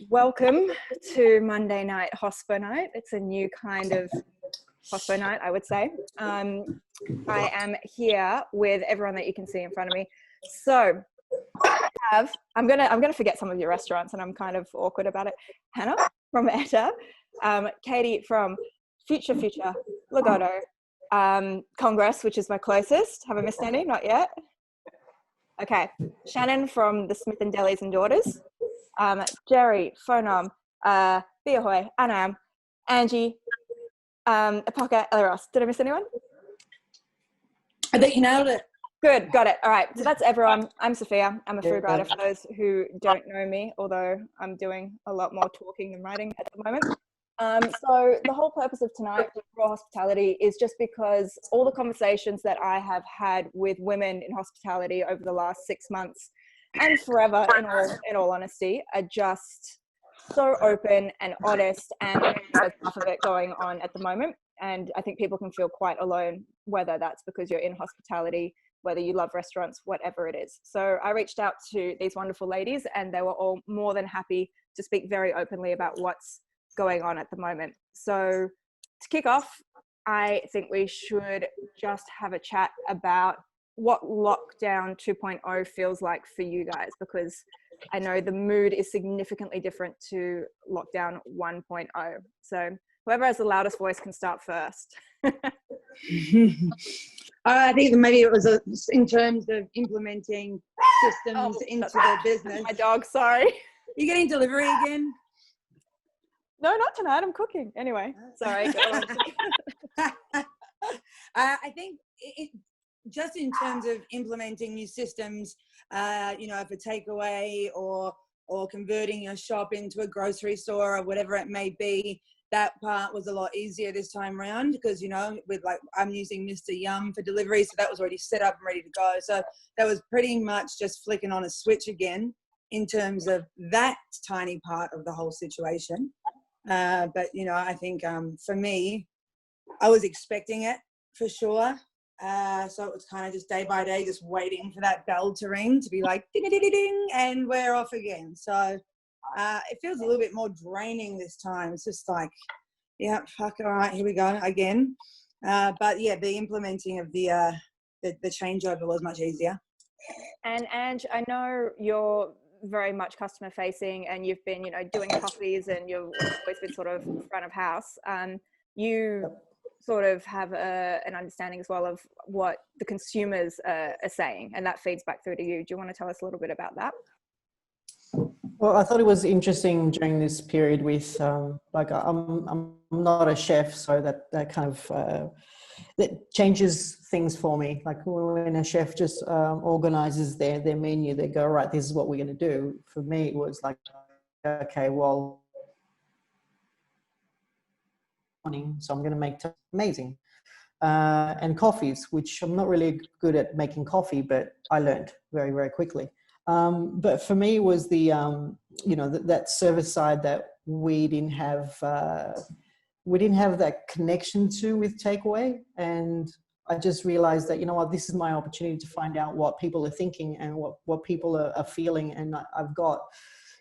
Welcome to Monday Night Hospo Night. It's a new kind of Hospo Night, I would say. I am here with everyone that you can see in front of me. So I'm gonna forget some of your restaurants, and I'm kind of awkward about it. Hannah from Etta, Katie from Future Legato, Congress, which is my closest. Have I missed any? Not yet. Okay, Shannon from the Smith and Delis and Daughters, Jerry, Phonom, Biahoy, Anam, Angie, Apoca, Eleros. Did I miss anyone? I think you nailed it. Good, got it. All right, so that's everyone. I'm Sophia. I'm a food writer for those who don't know me, although I'm doing a lot more talking than writing at the moment. So the whole purpose of tonight, Raw Hospitality, is just because all the conversations that I have had with women in hospitality over the last 6 months and forever, in all honesty, are just so open and honest, and there's enough of it going on at the moment. And I think people can feel quite alone, whether that's because you're in hospitality, whether you love restaurants, whatever it is. So I reached out to these wonderful ladies, and they were all more than happy to speak very openly about what's going on at the moment. So to kick off, I think we should just have a chat about what lockdown 2.0 feels like for you guys, because I know the mood is significantly different to lockdown 1.0. So whoever has the loudest voice can start first. I think maybe it was in terms of implementing systems into the business. My dog, sorry. You getting delivery again? No, not tonight. I'm cooking. Anyway, sorry. I think just in terms of implementing new systems, for takeaway or converting your shop into a grocery store or whatever it may be, that part was a lot easier this time around because, I'm using Mr. Yum for delivery, so that was already set up and ready to go. So that was pretty much just flicking on a switch again in terms of that tiny part of the whole situation. But I think for me, I was expecting it for sure. So it was kind of just day by day, just waiting for that bell to ring to be like, ding, ding, ding, ding, and we're off again. So it feels a little bit more draining this time. It's just like, yeah, fuck, all right, here we go again. But yeah, the implementing of the changeover was much easier. And Ange, I know you're very much customer facing, and you've been, doing coffees, and you've always been sort of front of house. You sort of have an understanding as well of what the consumers are saying, and that feeds back through to you. Do you want to tell us a little bit about that? Well, I thought it was interesting during this period with, I'm not a chef, so that kind of, that changes things for me. Like when a chef just organizes their menu, they go, right, this is what we're going to do. For me, it was like, okay, well, so I'm going to make amazing. And coffees, which I'm not really good at making coffee, but I learned very, very quickly. But for me, it was the, that service side that we didn't have that connection to with takeaway. And I just realized that, this is my opportunity to find out what people are thinking and what people are feeling. And I've got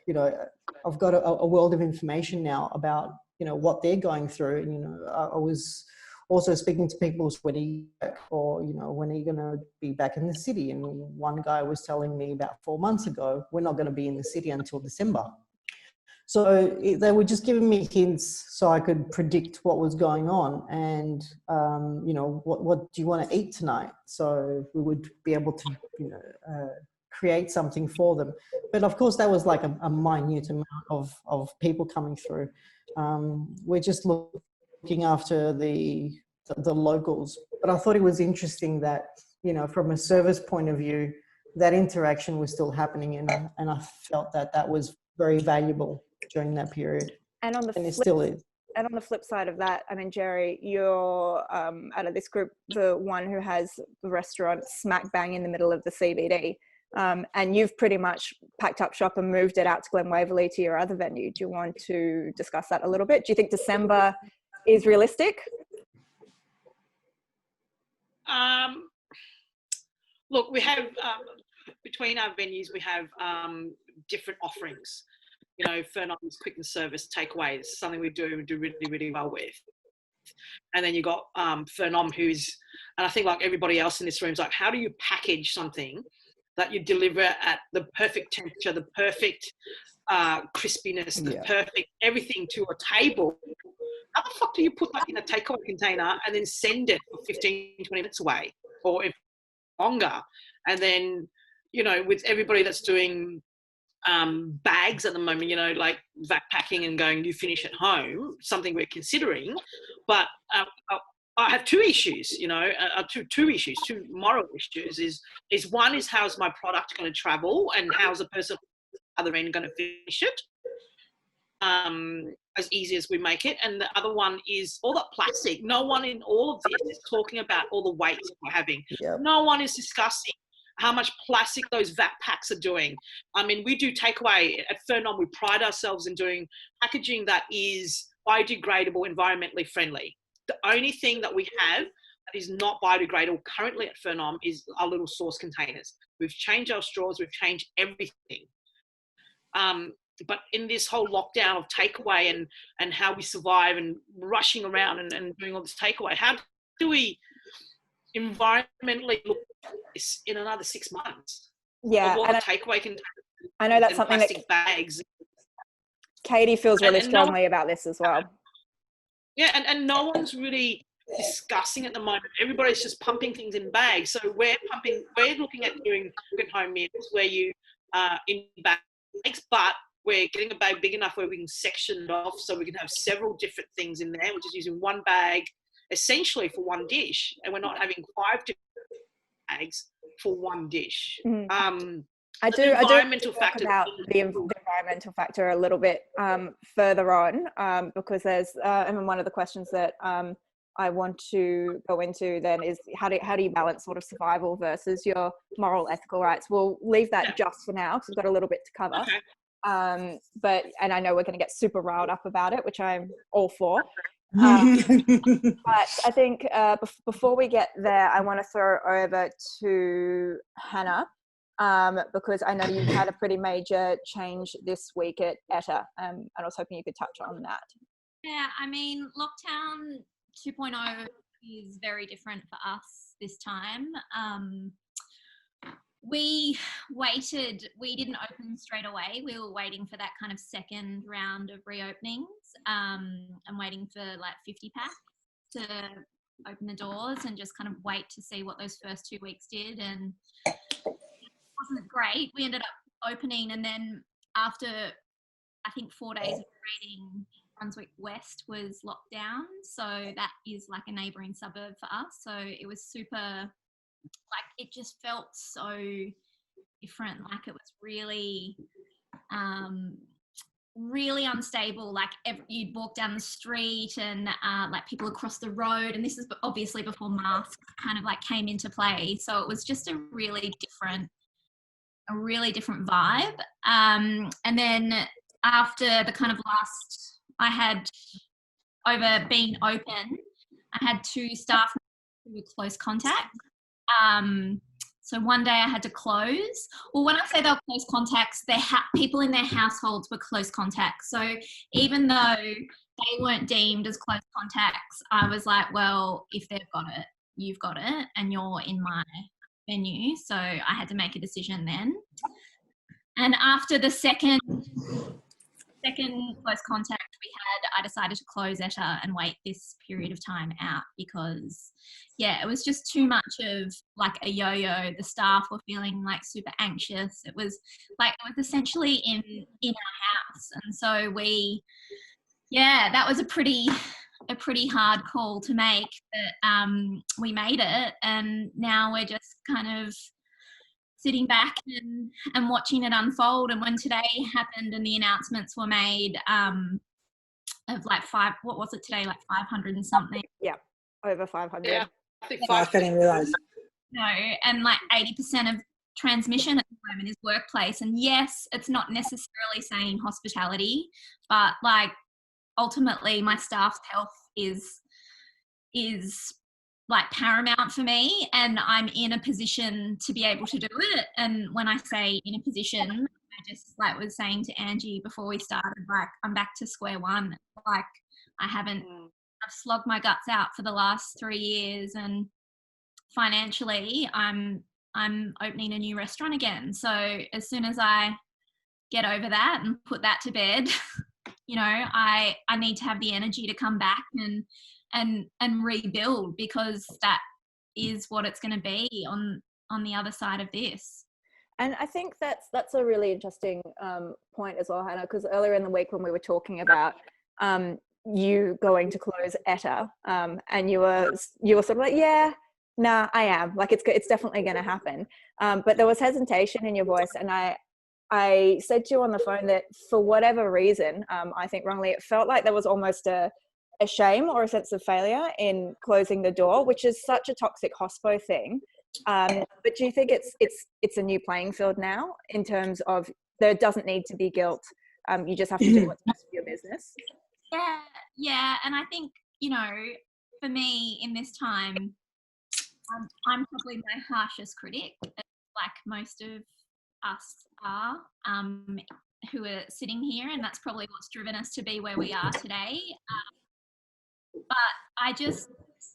a world of information now about, what they're going through. And, I was also speaking to people when you work, or, when are you going to be back in the city? And one guy was telling me about 4 months ago, we're not going to be in the city until December. So they were just giving me hints so I could predict what was going on. And, what do you want to eat tonight? So we would be able to, create something for them. But of course, that was like a minute amount of people coming through. We're just looking after the locals. But I thought it was interesting that, from a service point of view, that interaction was still happening. And I felt that was very valuable during that period. And it still is. And on the flip side of that, I mean, Jerry, you're out of this group, the one who has the restaurant smack bang in the middle of the CBD. And you've pretty much packed up shop and moved it out to Glen Waverley to your other venue. Do you want to discuss that a little bit? Do you think December is realistic? Look, we have, between our venues, we have different offerings. you know, Furnom's quick and service takeaway. It's something we do really, really well with. And then you got Fernom, who's, and I think like everybody else in this room is like, how do you package something that you deliver at the perfect temperature, the perfect crispiness, the perfect everything to a table? How the fuck do you put that in a takeaway container and then send it for 15, 20 minutes away, or if longer? And then, you know, with everybody that's doing bags at the moment, you know, like vac packing and going, you finish at home, something we're considering. But I have two issues, you know, two moral issues. Is one is, how's my product going to travel, and how's the person at the other end going to finish it as easy as we make it. And the other one is all that plastic. No one in all of this is talking about all the waste we're having. No one is discussing how much plastic those vac packs are doing. I mean, we do takeaway at Fernom. We pride ourselves in doing packaging that is biodegradable, environmentally friendly. The only thing that we have that is not biodegradable currently at Fernom is our little sauce containers. We've changed our straws. We've changed everything. But in this whole lockdown of takeaway and how we survive and rushing around and doing all this takeaway, how do we environmentally look at this in another 6 months? Yeah, and the takeaway containers. I know that's something plastic bags. Katie feels really strongly about this as well. Yeah, and no one's really discussing at the moment. Everybody's just pumping things in bags. So we're looking at doing home meals where you in bags, but we're getting a bag big enough where we can section it off so we can have several different things in there. We're just using one bag essentially for one dish, and we're not having 5 different bags for one dish. I do talk about the environmental factor a little bit further on, because there's and one of the questions that I want to go into then is how do you balance sort of survival versus your moral, ethical rights? We'll leave that just for now because we've got a little bit to cover. Okay. But I know we're going to get super riled up about it, which I'm all for. But I think before we get there, I want to throw over to Hannah, because I know you've had a pretty major change this week at Etta, and I was hoping you could touch on that. Yeah, I mean, lockdown 2.0 is very different for us this time. We waited, we didn't open straight away. We were waiting for that kind of second round of reopenings, and waiting for like 50 packs to open the doors and just kind of wait to see what those first 2 weeks did. And it wasn't great. We ended up opening, and then after I think 4 days of operating, Brunswick West was locked down. So that is like a neighbouring suburb for us. So it was super, like, it just felt so different. Like it was really, really unstable. Like you'd walk down the street and like people across the road, and this is obviously before masks kind of like came into play. So it was just a really different vibe. And then after the kind of last, I had over being open, I had 2 staff who were close contact. So one day I had to close. Well, when I say they were close contacts, people in their households were close contacts. So even though they weren't deemed as close contacts, I was like, well, if they've got it, you've got it, and you're in my venue. So I had to make a decision then. And after the second close contact we had, I decided to close Etta and wait this period of time out, because it was just too much of like a yo-yo. The staff were feeling like super anxious. It was essentially in our house. And so that was a pretty hard call to make, but we made it, and now we're just kind of sitting back and watching it unfold. And when today happened and the announcements were made of like 500 and something. Yeah, over 500. Yeah, I think I didn't realise. No, and like 80% of transmission at the moment is workplace. And yes, it's not necessarily saying hospitality, but like ultimately my staff's health is like paramount for me, and I'm in a position to be able to do it. And when I say in a position, just like was saying to Angie before we started, like I'm back to square one. Like I've slogged my guts out for the last 3 years, and financially I'm opening a new restaurant again. So as soon as I get over that and put that to bed, you know, I need to have the energy to come back and rebuild, because that is what it's going to be on the other side of this. And I think that's a really interesting point as well, Hannah, because earlier in the week when we were talking about you going to close Etta, and you were sort of like, yeah, nah, I am, like it's definitely going to happen, but there was hesitation in your voice, and I said to you on the phone that for whatever reason, I think wrongly, it felt like there was almost a shame or a sense of failure in closing the door, which is such a toxic hospo thing. But do you think it's a new playing field now, in terms of there doesn't need to be guilt? You just have to do what's best for your business. Yeah. And I think, you know, for me in this time, I'm probably my harshest critic, like most of us are, who are sitting here, and that's probably what's driven us to be where we are today. But I just,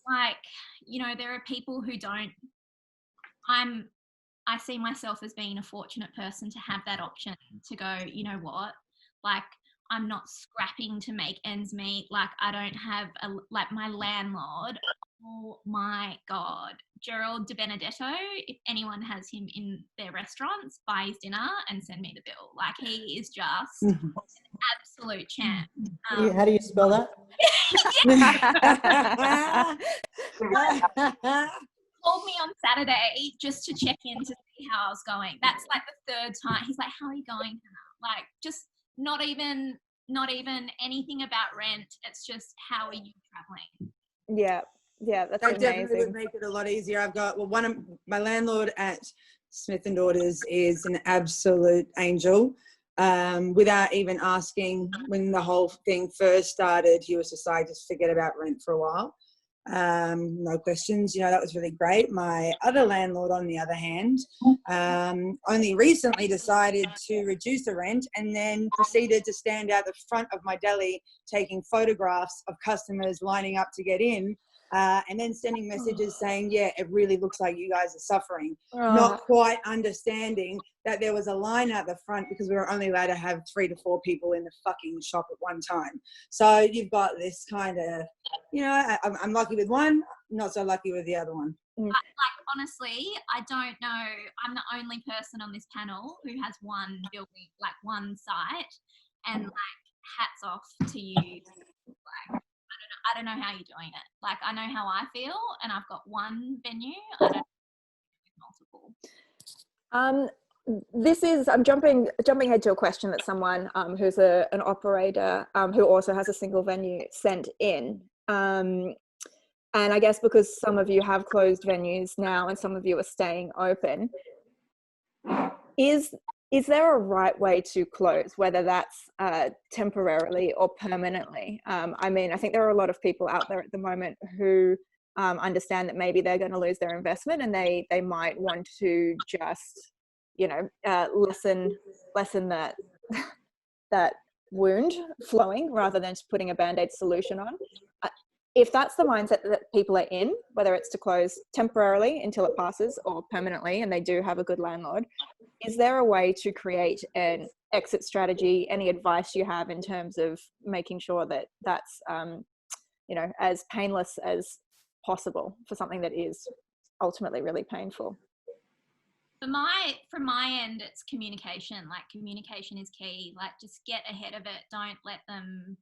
like, you know, there are people who don't. I see myself as being a fortunate person to have that option to go, you know what, like I'm not scrapping to make ends meet. Like I don't have like my landlord. Oh my God, Gerald De Benedetto, if anyone has him in their restaurants, buy his dinner and send me the bill. Like he is just an absolute champ. How do you spell that? Called me on Saturday just to check in to see how I was going. That's like the 3rd time. He's like, how are you going, Hannah? Like just not even anything about rent. It's just, how are you traveling? Yeah, that's that amazing. definitely would make it a lot easier. I've got, well, one of my landlord at Smith and Daughters is an absolute angel. Without even asking, when the whole thing first started, he was just like, just forget about rent for a while. No questions, you know, that was really great. My other landlord, on the other hand, only recently decided to reduce the rent, and then proceeded to stand out the front of my deli taking photographs of customers lining up to get in, and then sending messages saying, yeah, it really looks like you guys are suffering. Not quite understanding that there was a line out the front because we were only allowed to have 3 to 4 people in the fucking shop at one time. So you've got this kind of, you know, I'm lucky with one, not so lucky with the other one. Like honestly, I don't know. I'm the only person on this panel who has one building, like one site, and like hats off to you. Like I don't know how you're doing it. Like I know how I feel, and I've got one venue. I don't know multiple. This is, I'm jumping ahead to a question that someone who's an operator who also has a single venue sent in. And I guess because some of you have closed venues now and some of you are staying open, is there a right way to close, whether that's temporarily or permanently? I mean, I think there are a lot of people out there at the moment who understand that maybe they're going to lose their investment, and they might want to just, you know, lessen that wound flowing rather than just putting a band-aid solution on. If that's the mindset that people are in, whether it's to close temporarily until it passes or permanently, and they do have a good landlord, is there a way to create an exit strategy? Any advice you have in terms of making sure that that's, you know, as painless as possible for something that is ultimately really painful? From my end, it's communication. Like communication is key. Like just get ahead of it. Don't let them,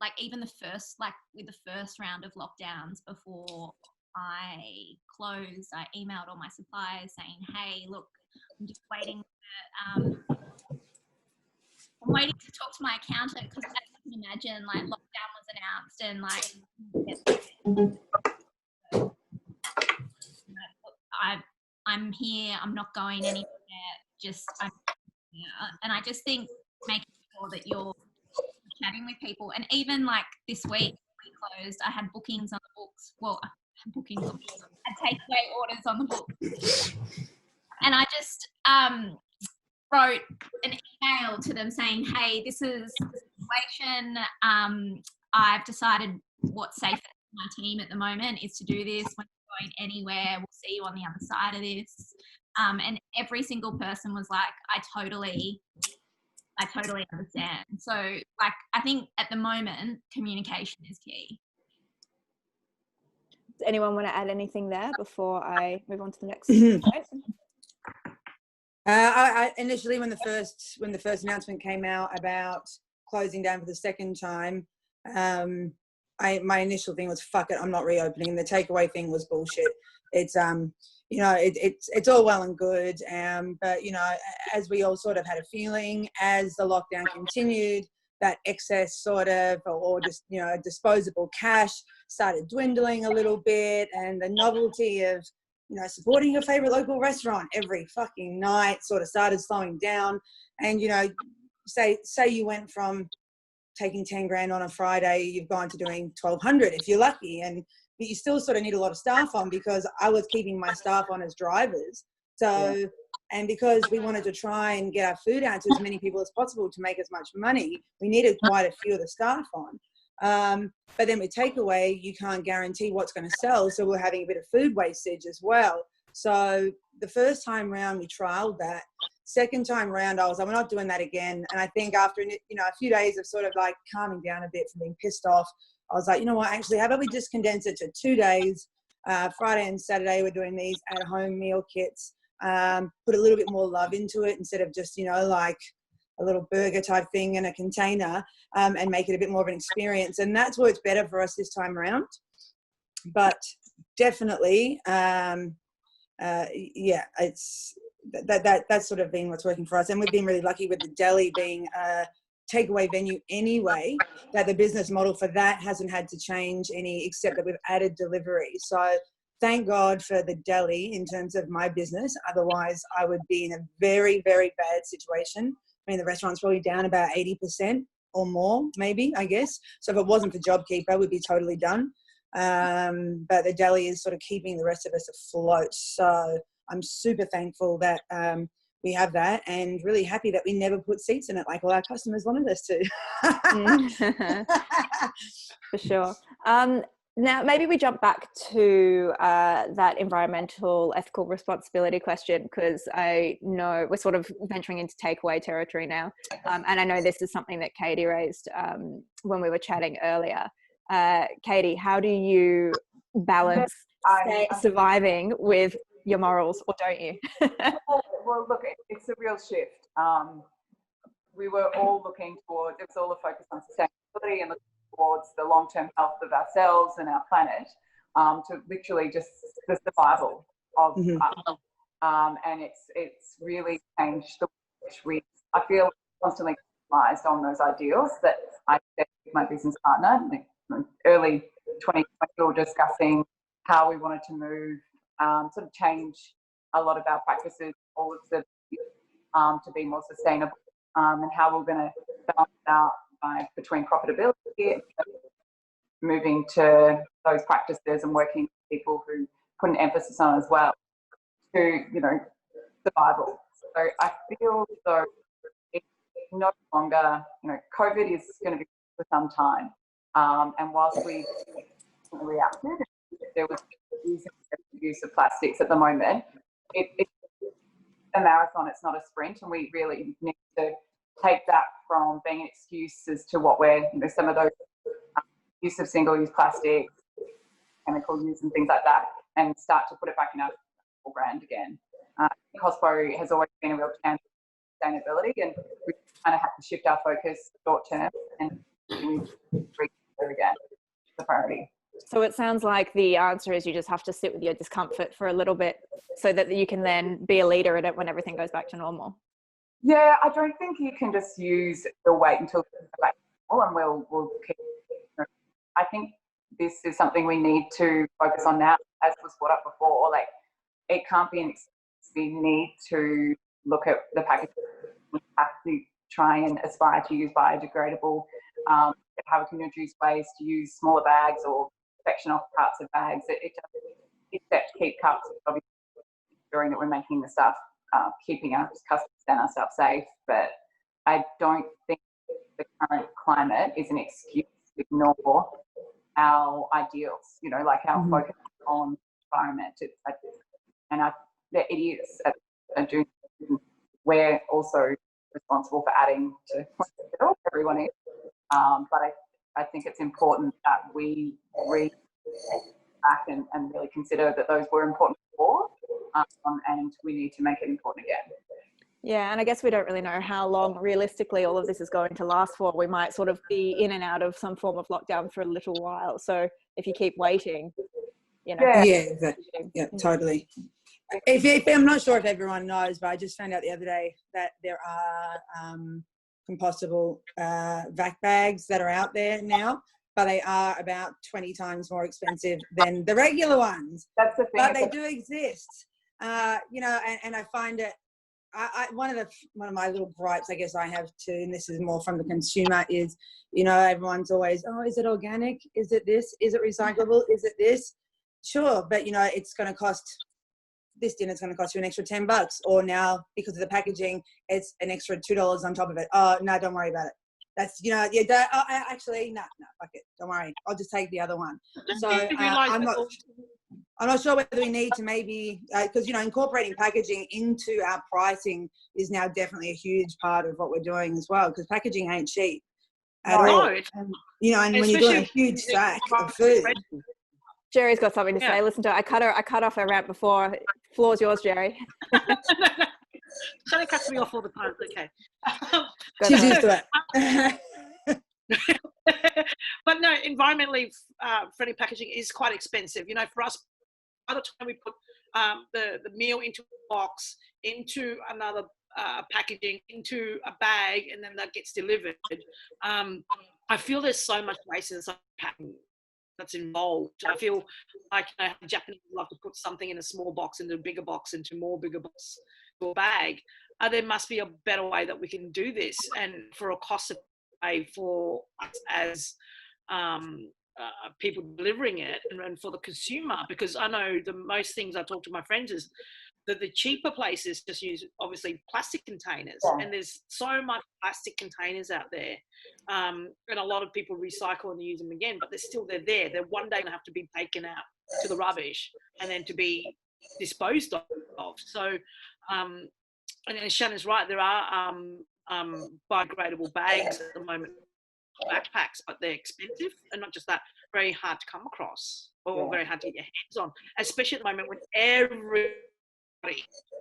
like even with the first round of lockdowns before I closed, I emailed all my suppliers saying, hey, look, I'm just waiting I'm waiting to talk to my accountant, because as you can imagine, like lockdown was announced and like I'm here, I'm not going anywhere, and I just think making sure that you're chatting with people. And even like this week we closed, I had bookings on the books. Well, I had bookings on the books. I had takeaway orders on the books. And I just, wrote an email to them saying, hey, this is the situation. I've decided what's safe for my team at the moment is to do this. When you're going anywhere, we'll see you on the other side of this. And every single person was like, I totally understand. So, like, I think at the moment, communication is key. Does anyone want to add anything there before I move on to the next point? I initially, when the first announcement came out about closing down for the second time, my initial thing was, fuck it, I'm not reopening. The takeaway thing was bullshit. It's it's all well and good, but as we all sort of had a feeling, as the lockdown continued, that excess sort of, or just disposable cash started dwindling a little bit, and the novelty of supporting your favorite local restaurant every fucking night sort of started slowing down. And say you went from taking 10 grand on a Friday, you've gone to doing 1,200 if you're lucky, but you still sort of need a lot of staff on, because I was keeping my staff on as drivers. So, yeah. And because we wanted to try and get our food out to as many people as possible to make as much money, we needed quite a few of the staff on. But then with takeaway, you can't guarantee what's going to sell. So we're having a bit of food wastage as well. So the first time round, we trialed that. Second time round, I was like, we're not doing that again. And I think after, a few days of sort of like calming down a bit from being pissed off, I was like, you know what, actually, how about we just condense it to 2 days? Friday and Saturday, we're doing these at-home meal kits. Put a little bit more love into it instead of just, like a little burger type thing in a container, and make it a bit more of an experience. And that's worked better for us this time around. But definitely, it's that's sort of been what's working for us. And we've been really lucky with the deli being a takeaway venue anyway, that the business model for that hasn't had to change any, except that we've added delivery. So thank God for the deli in terms of my business. Otherwise, I would be in a very, very bad situation. I mean, the restaurant's probably down about 80% or more, maybe, I guess. So if it wasn't for JobKeeper, we'd be totally done. But the deli is sort of keeping the rest of us afloat. So I'm super thankful that we have that, and really happy that we never put seats in it like all our customers wanted us to. For sure. Now, maybe we jump back to that environmental ethical responsibility question, because I know we're sort of venturing into takeaway territory now. And I know this is something that Katie raised when we were chatting earlier. Katie, how do you balance surviving with your morals, or don't you? Well, look, it's a real shift. We were all looking towards, it was all a focus on sustainability and looking towards the long-term health of ourselves and our planet, to literally just the survival of us. And it's really changed the way I feel constantly compromised on those ideals that I set with my business partner. Early 2020, we were discussing how we wanted to move, sort of change a lot of our practices, all of the to be more sustainable, and how we're going to balance out between profitability and moving to those practices and working with people who put an emphasis on as well to, survival. So I feel though it's no longer, COVID is going to be for some time. And whilst we reacted, there was use of plastics at the moment. It's a marathon, it's not a sprint, and we really need to take that from being an excuse as to what we're, some of those use of single-use plastics, chemical use and things like that, and start to put it back in our brand again. Cospo has always been a real champion of sustainability, and we kind of have to shift our focus short term and reach there again. The priority. So it sounds like the answer is you just have to sit with your discomfort for a little bit so that you can then be a leader in it when everything goes back to normal. Yeah, I don't think you can just use the wait until it's back to normal and we'll keep. I think this is something we need to focus on now, as was brought up before. Like, it can't be an excuse. We need to look at the packaging. We have to try and aspire to use biodegradable, how we can reduce waste, to use smaller bags or section off parts of bags. It's set to keep cups, obviously, ensuring that we're making the stuff keeping our customers and ourselves safe. But I don't think the current climate is an excuse to ignore our ideals, you know, like our focus on environment. It is, we're also responsible for adding to everyone is. But I think it's important that we read back and really consider that those were important before, and we need to make it important again. Yeah, and I guess we don't really know how long realistically all of this is going to last for. We might sort of be in and out of some form of lockdown for a little while. So if you keep waiting, you know. Yeah, exactly. Yeah, totally. If I'm not sure if everyone knows, but I just found out the other day that there are compostable vac bags that are out there now, but they are about 20 times more expensive than the regular ones. That's the thing. But they do exist, you know, and I find it. One of my little gripes, I guess I have too, and this is more from the consumer, is, you know, everyone's always, oh, is it organic? Is it this? Is it recyclable? Is it this? Sure, but you know, it's going to cost. This dinner's going to cost you an extra $10, or now because of the packaging, it's an extra $2 on top of it. Oh no, don't worry about it. That's, you know, yeah. Actually, no, fuck it. Don't worry. I'll just take the other one. So I'm not sure whether we need to maybe, because, you know, incorporating packaging into our pricing is now definitely a huge part of what we're doing as well, because packaging ain't cheap at all. You know, and when you're doing a huge sack of food. Jerry's got something to say. Listen to her. I cut off her rant before. Floor's yours, Jerry. Shelley cuts me off all the time. Okay. She's used to it. But no, environmentally friendly packaging is quite expensive. You know, for us, by the time we put the meal into a box, into another packaging, into a bag, and then that gets delivered, I feel there's so much waste in some packing that's involved. I feel like, you know, Japanese love to put something in a small box, into a bigger box, into more bigger box, to a bag. There must be a better way that we can do this, and for a cost of pay for us as people delivering it, and for the consumer, because I know the most things I talk to my friends is that the cheaper places just use obviously plastic containers, and there's so much plastic containers out there, and a lot of people recycle and use them again, but they're there. They're one day gonna have to be taken out to the rubbish and then to be disposed of. So and Shannon's right, there are biodegradable bags at the moment, backpacks, but they're expensive, and not just that, very hard to come across, or very hard to get your hands on, especially at the moment when everybody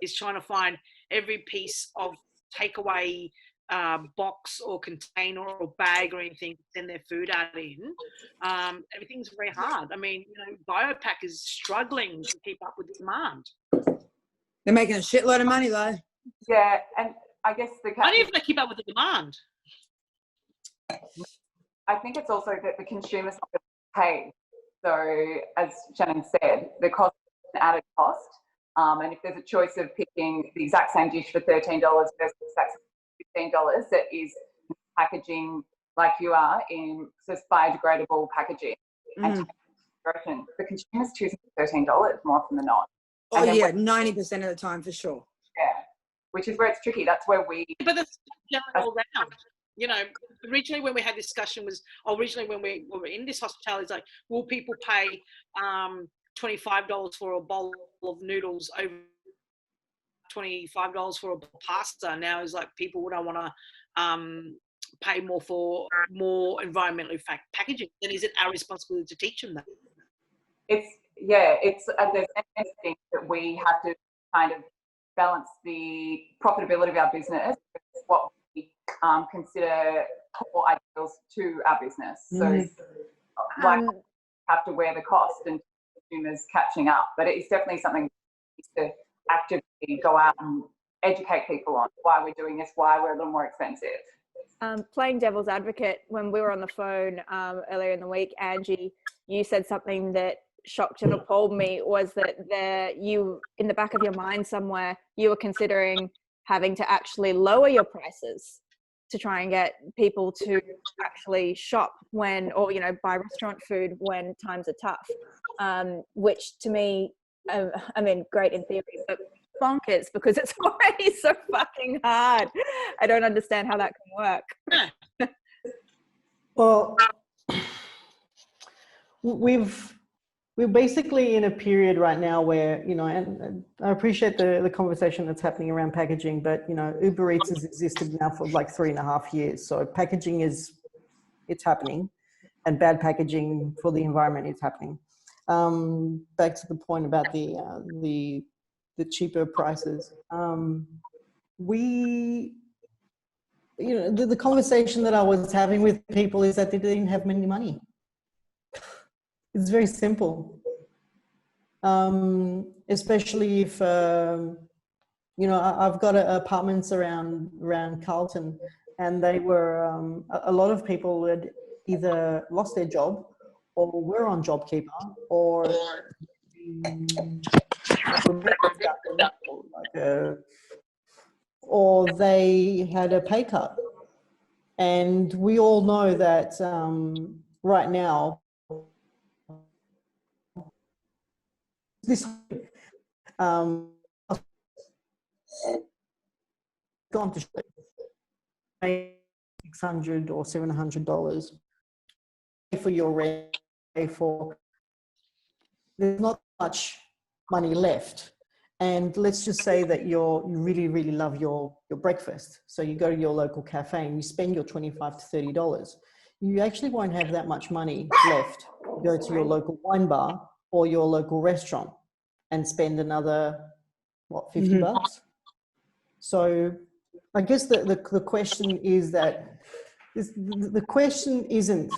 is trying to find every piece of takeaway box or container or bag or anything to send their food out in. Everything's very hard. I mean, you know, Biopack is struggling to keep up with the demand. They're making a shitload of money though. Yeah, and I guess I don't even keep up with the demand. I think it's also that the consumer's not going to pay. So, as Shannon said, the cost is an added cost. And if there's a choice of picking the exact same dish for $13 versus the exact same $15 that is packaging like you are in just biodegradable packaging, and the consumer's choosing $13 more often than not. Oh yeah, 90% of the time for sure. Yeah, which is where it's tricky. That's where we. But that's all round. You know, originally when we had discussion was, originally when we were in this hospitality, it's like, will people pay $25 for a bowl of noodles over $25 for a bowl of pasta? Now is like, people don't want to pay more for more environmentally packaging. Then is it our responsibility to teach them that? It's there's things that we have to kind of balance the profitability of our business with what we consider core ideals to our business. So like have to wear the cost, and consumers catching up. But it's definitely something we need to actively go out and educate people on why we're doing this, why we're a little more expensive. Playing devil's advocate, when we were on the phone earlier in the week, Angie, you said something that shocked and appalled me, was that you, in the back of your mind somewhere, you were considering having to actually lower your prices to try and get people to actually shop when, or, you know, buy restaurant food when times are tough, which to me, I mean, great in theory, but bonkers because it's already so fucking hard. I don't understand how that can work. Well, we're basically in a period right now where, you know, and I appreciate the conversation that's happening around packaging, but, you know, Uber Eats has existed now for like 3.5 years. So packaging it's happening, and bad packaging for the environment is happening. Back to the point about the cheaper prices. You know, the conversation that I was having with people is that they didn't have many money. It's very simple. Especially if, you know, I've got apartments around Carlton, and they were, a lot of people had either lost their job or were on JobKeeper or or they had a pay cut. And we all know that right now, this gone to $600 or $700 for your rent, for there's not much money left. And let's just say that you really, really love your breakfast. So you go to your local cafe and you spend your $25 to $30. You actually won't have that much money left to go to your local wine bar or your local restaurant and spend another, what, 50 bucks? So I guess the question is that the question isn't,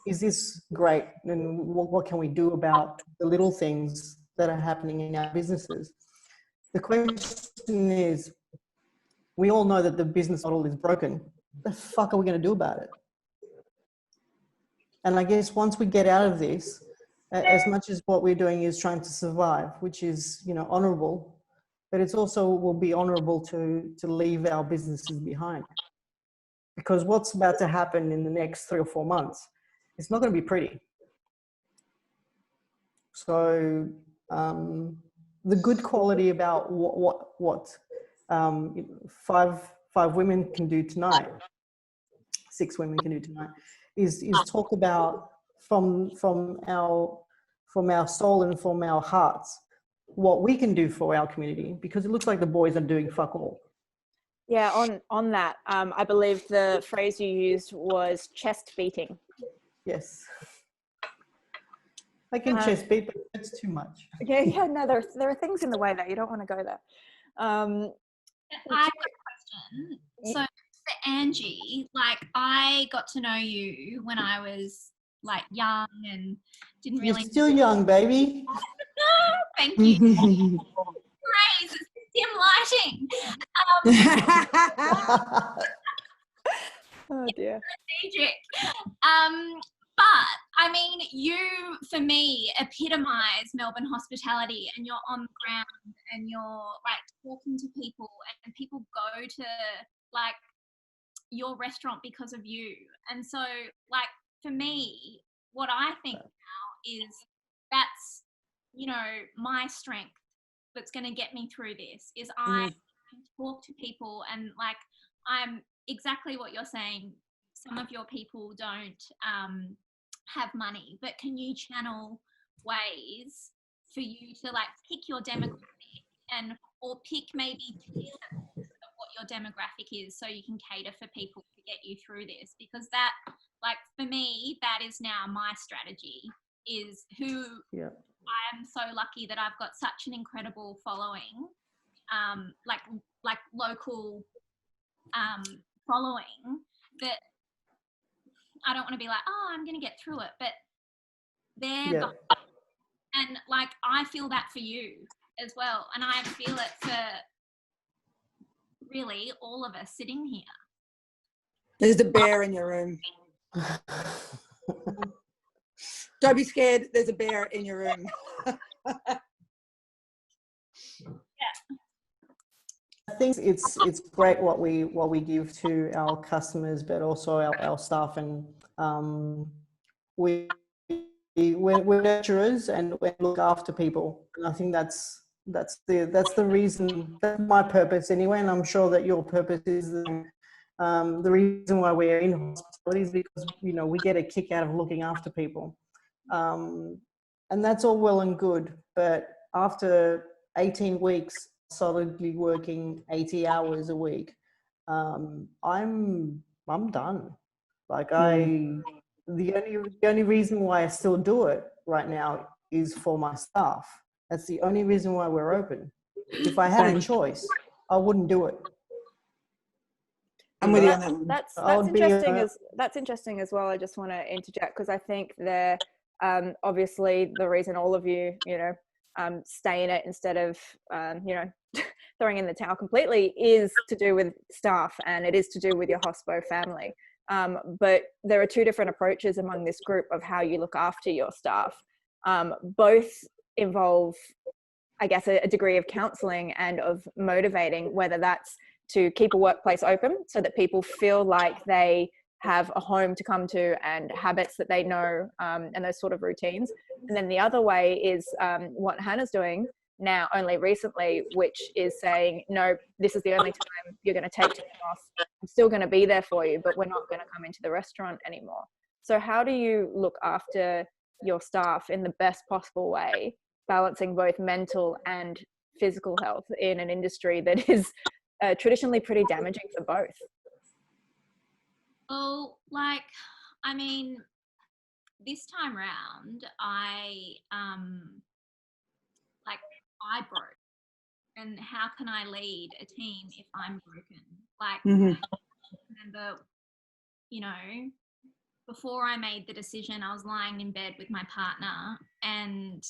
is this great? And what can we do about the little things that are happening in our businesses? The question is, we all know that the business model is broken. What the fuck are we going to do about it? And I guess once we get out of this, as much as what we're doing is trying to survive, which is, you know, honorable, but it's also will be honorable to leave our businesses behind. Because what's about to happen in the next 3 or 4 months, it's not going to be pretty. So the good quality about what five women can do tonight, 6 women can do tonight, is talk about from our soul and from our hearts what we can do for our community, because it looks like the boys are doing fuck all. Yeah, on that, I believe the phrase you used was chest beating. Yes. I can chest beat, but it's too much. Yeah, no, there are things in the way that you don't want to go there. I have a question. So for Angie, like, I got to know you when I was like young and didn't really. You're still young, baby. Thank you. Praise, it's dim lighting. Oh dear. Strategic. But I mean, you, for me, epitomise Melbourne hospitality, and you're on the ground and you're like talking to people, and people go to like your restaurant because of you. And so, like, for me, what I think now is that's, you know, my strength that's going to get me through this is I can talk to people, and like, I'm exactly what you're saying. Some of your people don't have money, but can you channel ways for you to like pick your demographic or pick maybe tiers of what your demographic is, so you can cater for people to get you through this? Because that, like, for me, that is now my strategy, is who I am so lucky that I've got such an incredible following, like local following, that I don't want to be like, oh, I'm going to get through it, but they're and like, I feel that for you as well, and I feel it for really all of us sitting here. There's a bear in your room. Don't be scared. There's a bear in your room. I think it's great what we give to our customers, but also our staff, and we're nurturers and we look after people. And I think that's That's the reason. That's my purpose anyway, and I'm sure that your purpose is the reason why we're in hospitality is because, you know, we get a kick out of looking after people, and that's all well and good. But after 18 weeks solidly working 80 hours a week, I'm done. Like the only reason why I still do it right now is for my staff. That's the only reason why we're open. If I had a choice, I wouldn't do it. I'm with you on that one. That's I'll be, interesting. That's interesting as well. I just want to interject because I think there, obviously, the reason all of you, you know, stay in it instead of, you know, throwing in the towel completely is to do with staff, and it is to do with your hospo family. But there are two different approaches among this group of how you look after your staff. Both involve, I guess, a degree of counseling and of motivating, whether that's to keep a workplace open so that people feel like they have a home to come to and habits that they know, and those sort of routines. And then the other way is what Hannah's doing now, only recently, which is saying, no, this is the only time you're going to take time off. I'm still going to be there for you, but we're not going to come into the restaurant anymore. So how do you look after your staff in the best possible way, balancing both mental and physical health in an industry that is traditionally pretty damaging for both? Well, like, I mean, this time round, I broke. And how can I lead a team if I'm broken? Like, I remember, you know, before I made the decision, I was lying in bed with my partner and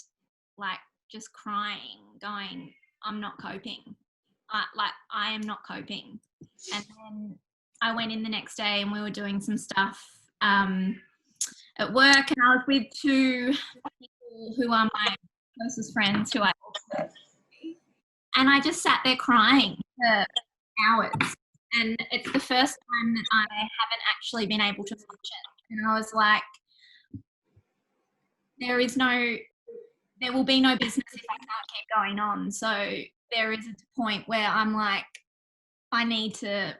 like just crying, going, I'm not coping. I am not coping. And then I went in the next day and we were doing some stuff at work, and I was with two people who are my closest friends who I also, and I just sat there crying for hours. And it's the first time that I haven't actually been able to function. And I was like, there will be no business if I can't keep going on. So there is a point where I'm like, I need to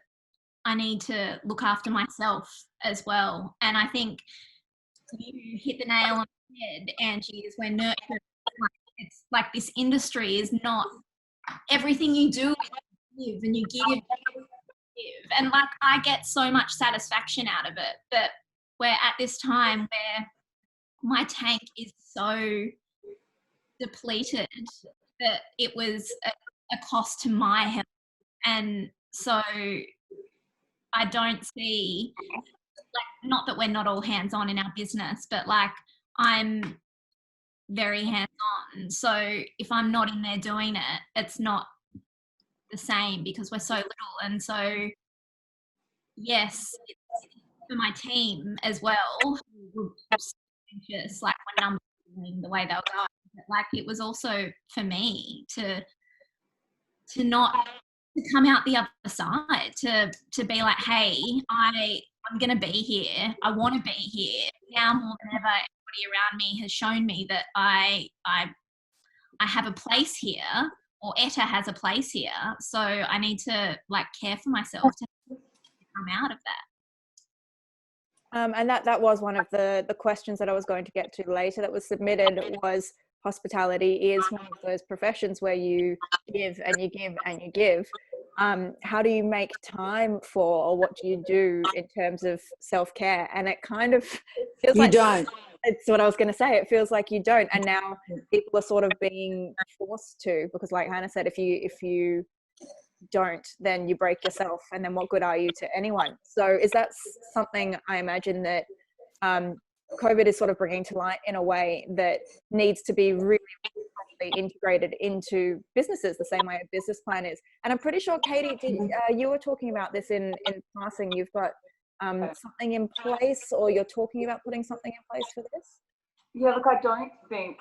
look after myself as well. And I think you hit the nail on the head, Angie, is we're nurtured. It's like this industry is not everything you do, you give and you give. And like I get so much satisfaction out of it, but we're at this time where my tank is so depleted that it was a cost to my health. And so I don't see, like, not that we're not all hands-on in our business, but like I'm very hands-on. So if I'm not in there doing it, it's not the same because we're so little. And so, yes, it's for my team as well, anxious, like when numbers were going the way they were going. But like it was also for me to come out the other side, to be like, hey, I'm going to be here. I want to be here. Now more than ever, everybody around me has shown me that I have a place here, or Etta has a place here. So I need to like care for myself to come out of that. And that was one of the questions that I was going to get to later that was submitted, was hospitality is one of those professions where you give and you give and you give. How do you make time for, or what do you do in terms of self-care? And it kind of feels like you don't. It's what I was going to say. It feels like you don't. And now people are sort of being forced to, because like Hannah said, if you don't, then you break yourself, and then what good are you to anyone? So is that something I imagine that COVID is sort of bringing to light in a way that needs to be really integrated into businesses the same way a business plan is? And I'm pretty sure, Katie, you were talking about this in passing. You've got something in place, or you're talking about putting something in place for this? Yeah, look, I don't think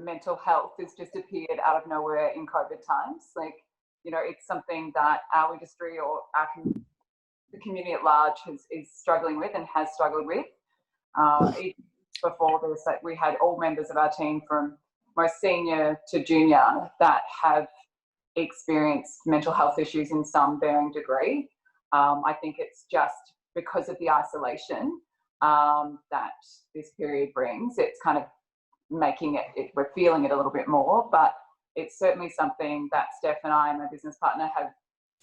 mental health has just appeared out of nowhere in COVID times. Like, you know, it's something that our industry or the community at large is struggling with and has struggled with. Before this, we had all members of our team from most senior to junior that have experienced mental health issues in some varying degree. I think it's just because of the isolation that this period brings. It's kind of making it, we're feeling it a little bit more, but it's certainly something that Steph and I and my business partner have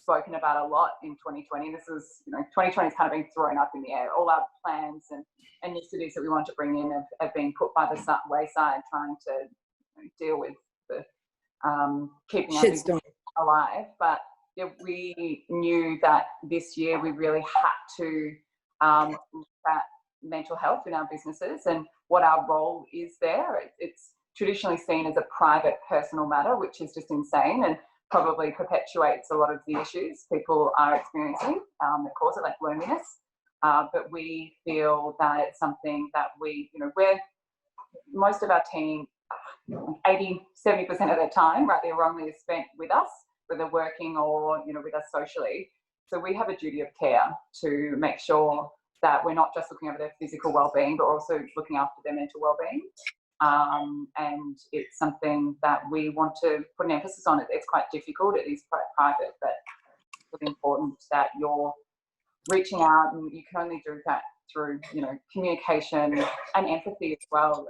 spoken about a lot in 2020. This is, 2020 has kind of been thrown up in the air. All our plans and initiatives that we want to bring in have been put by the wayside, trying to deal with the keeping our business alive. But we knew that this year we really had to look at mental health in our businesses and what our role is there. It's traditionally seen as a private, personal matter, which is just insane and probably perpetuates a lot of the issues people are experiencing that cause it, like loneliness. But we feel that it's something that we're most of our team, 80, 70% of their time, rightly or wrongly, is spent with us, whether working or with us socially. So we have a duty of care to make sure that we're not just looking over their physical well-being, but also looking after their mental well-being. And it's something that we want to put an emphasis on. It's quite difficult. It is quite private, but it's really important that you're reaching out, and you can only do that through, communication and empathy as well.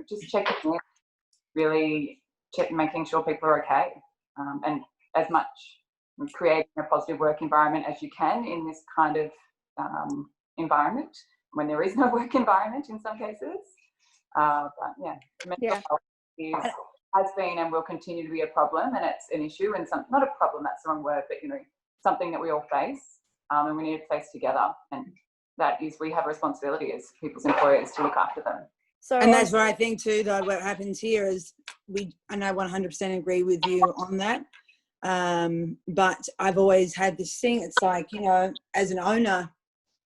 Just checking in, really making sure people are okay, and as much creating a positive work environment as you can in this kind of environment when there is no work environment in some cases. But mental health has been and will continue to be a problem, and it's an issue, and not a problem, that's the wrong word, but something that we all face, and we need to face together. And that is, we have a responsibility as people's employers to look after them. So, and that's where I think too, though, what happens here is and I 100% agree with you on that. But I've always had this thing, it's like, as an owner,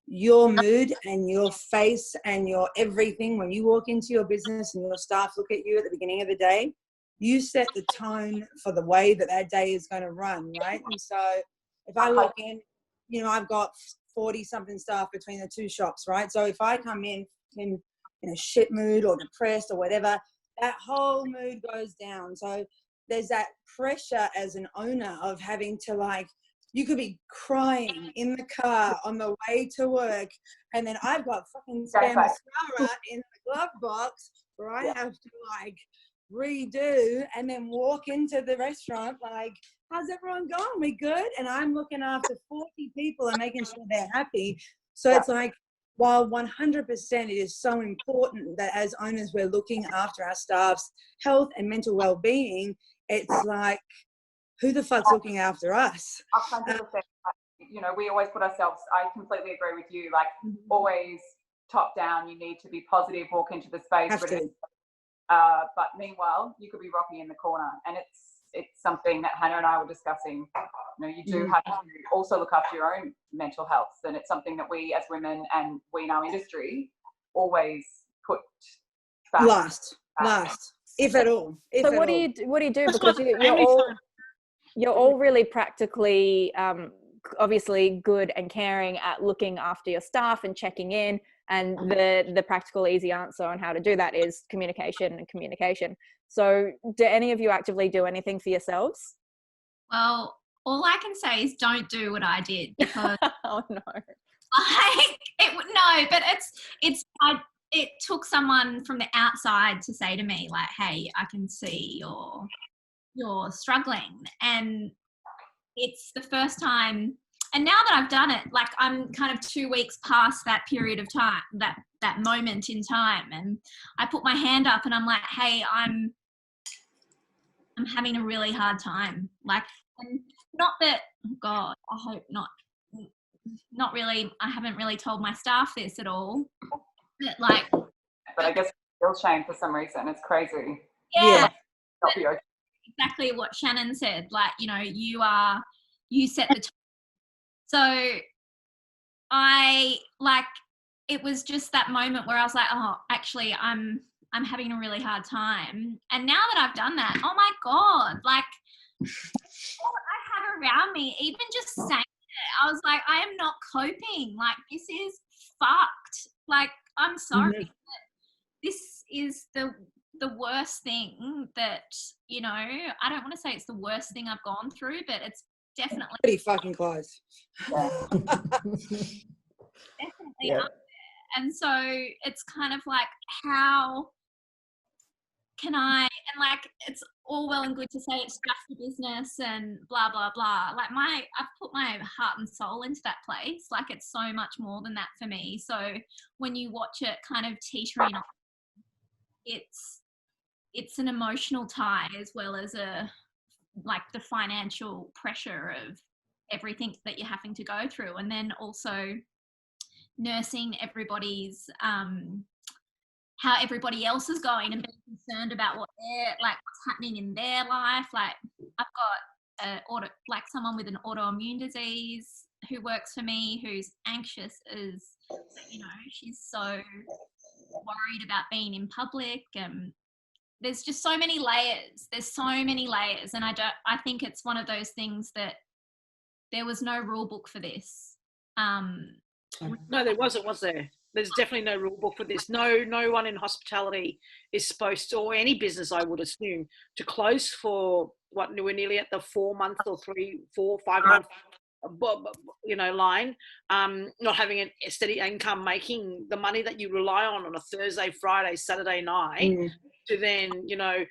your mood and your face and your everything, when you walk into your business and your staff look at you at the beginning of the day, you set the tone for the way that day is going to run, right? And so if I walk in, I've got 40-something staff between the two shops, right? So if I come in a shit mood or depressed or whatever, that whole mood goes down. So there's that pressure as an owner of having to, you could be crying in the car on the way to work, and then I've got fucking spare mascara in the glove box where I have to redo, and then walk into the restaurant how's everyone going? We good? And I'm looking after 40 people and making sure they're happy. So it's while 100% it is so important that as owners we're looking after our staff's health and mental well-being, it's who the fuck's looking after us? 100%. We always put ourselves, I completely agree with you, always top down, you need to be positive, walk into the space. But meanwhile, you could be rocking in the corner. And it's something that Hannah and I were discussing. You do have to also look after your own mental health. And it's something that we as women and we in our industry always put last, if at all. So what do you do? Because you're all really practically, obviously good and caring at looking after your staff and checking in. And the practical, easy answer on how to do that is communication. So do any of you actively do anything for yourselves? Well, all I can say is don't do what I did, because oh no. It took someone from the outside to say to me, hey, I can see you're struggling. And it's the first time, and now that I've done it, I'm kind of 2 weeks past that period of time, that moment in time, and I put my hand up and I'm like, hey, I'm having a really hard time. And not that, oh God, I hope not really, I haven't really told my staff this at all, but but I guess feel shame for some reason. It's crazy. Yeah. Exactly what Shannon said. You set the tone. So it was just that moment where I was like, oh, actually I'm having a really hard time. And now that I've done that, oh my God, what I have around me, even just saying it, I was like, I am not coping. This is fucked. I'm sorry. But this is the the worst thing that, you know, I don't want to say it's the worst thing I've gone through, but it's definitely Pretty fucking close. definitely Yeah. up there. And so it's kind of like, how can I, and like, it's all well and good to say it's just a business and blah, blah, blah. Like I've put my heart and soul into that place. Like, it's so much more than that for me. So when you watch it kind of teetering off, it's an emotional tie as well as like the financial pressure of everything that you're having to go through. And then also nursing everybody's, how everybody else is going and being concerned about what's happening in their life. Like, I've got someone with an autoimmune disease who works for me, who's anxious as, you know, she's so worried about being in public. There's just so many layers. And I think it's one of those things that there was no rule book for this. No, there wasn't, was there? There's definitely no rule book for this. No one in hospitality is supposed to, or any business, I would assume, to close for what, we're nearly at the 4 month or 3, 4, 5 month, you know, line. Not having a steady income, making the money that you rely on a Thursday, Friday, Saturday night to then, you know,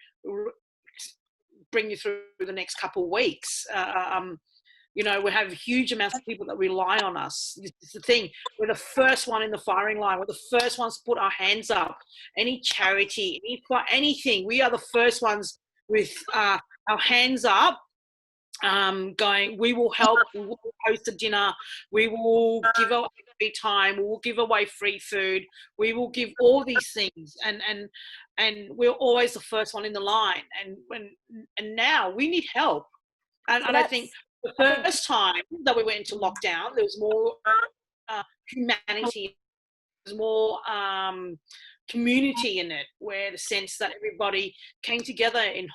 bring you through the next couple of weeks. You know, we have huge amounts of people that rely on us. It's the thing. We're the first one in the firing line. We're the first ones to put our hands up. Any charity, anything. We are the first ones with our hands up, going, we will help, we will host a dinner, we will give away free time, we will give away free food, we will give all these things. And we're always the first one in the line. And now we need help. And I think the first time that we went into lockdown, there was more humanity, there was more community in it, where the sense that everybody came together in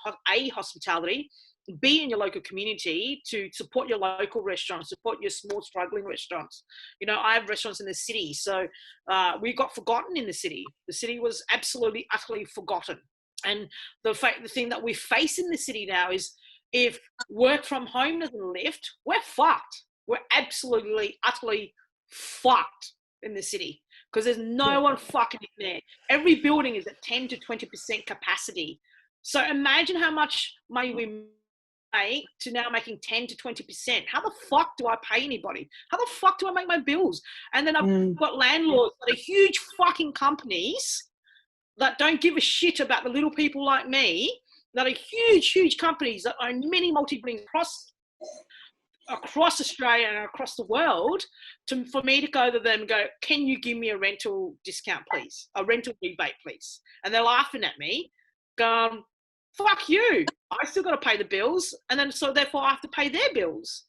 hospitality, be in your local community to support your local restaurants, support your small struggling restaurants. You know, I have restaurants in the city, so we got forgotten in the city. The city was absolutely, utterly forgotten. And the thing that we face in the city now is, if work from home doesn't lift, we're fucked. We're absolutely, utterly fucked in the city, because there's no one fucking in there. Every building is at 10 to 20% capacity. So imagine how much money we make to now making 10 to 20%. How the fuck do I pay anybody? How the fuck do I make my bills? And then I've got landlords that are huge fucking companies that don't give a shit about the little people like me, that are huge companies that own many multi-buildings across Australia and across the world, for me to go to them and go, can you give me a rental discount, please? A rental rebate, please? And they're laughing at me, going, fuck you. I still got to pay the bills. And then, so therefore I have to pay their bills.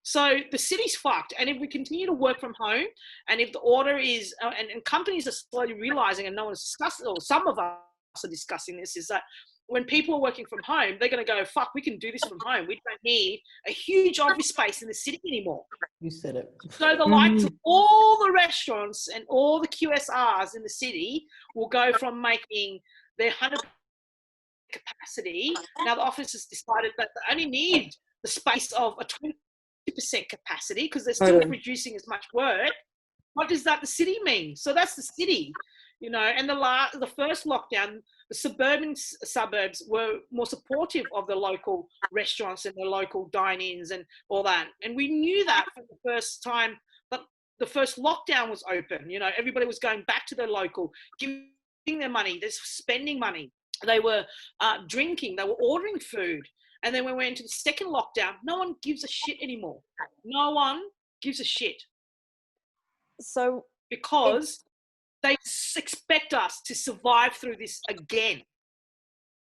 So the city's fucked. And if we continue to work from home, and if the order is, and companies are slowly realizing, and no one's discussing, or some of us are discussing this, is that when people are working from home, they're going to go, fuck, we can do this from home. We don't need a huge office space in the city anymore. You said it. So the likes of all the restaurants and all the QSRs in the city will go from making their 100% capacity. Now the office has decided that they only need the space of a 20% capacity, because they're still producing as much work. What does that the city mean? So that's the city, you know. And the first lockdown, the suburbs were more supportive of the local restaurants and the local dine-ins and all that. And we knew that from the first time that the first lockdown was open. You know, everybody was going back to their local, giving their money, they're spending money. They were drinking, they were ordering food. And then when we went into the second lockdown, no one gives a shit anymore. No one gives a shit. So because they expect us to survive through this again.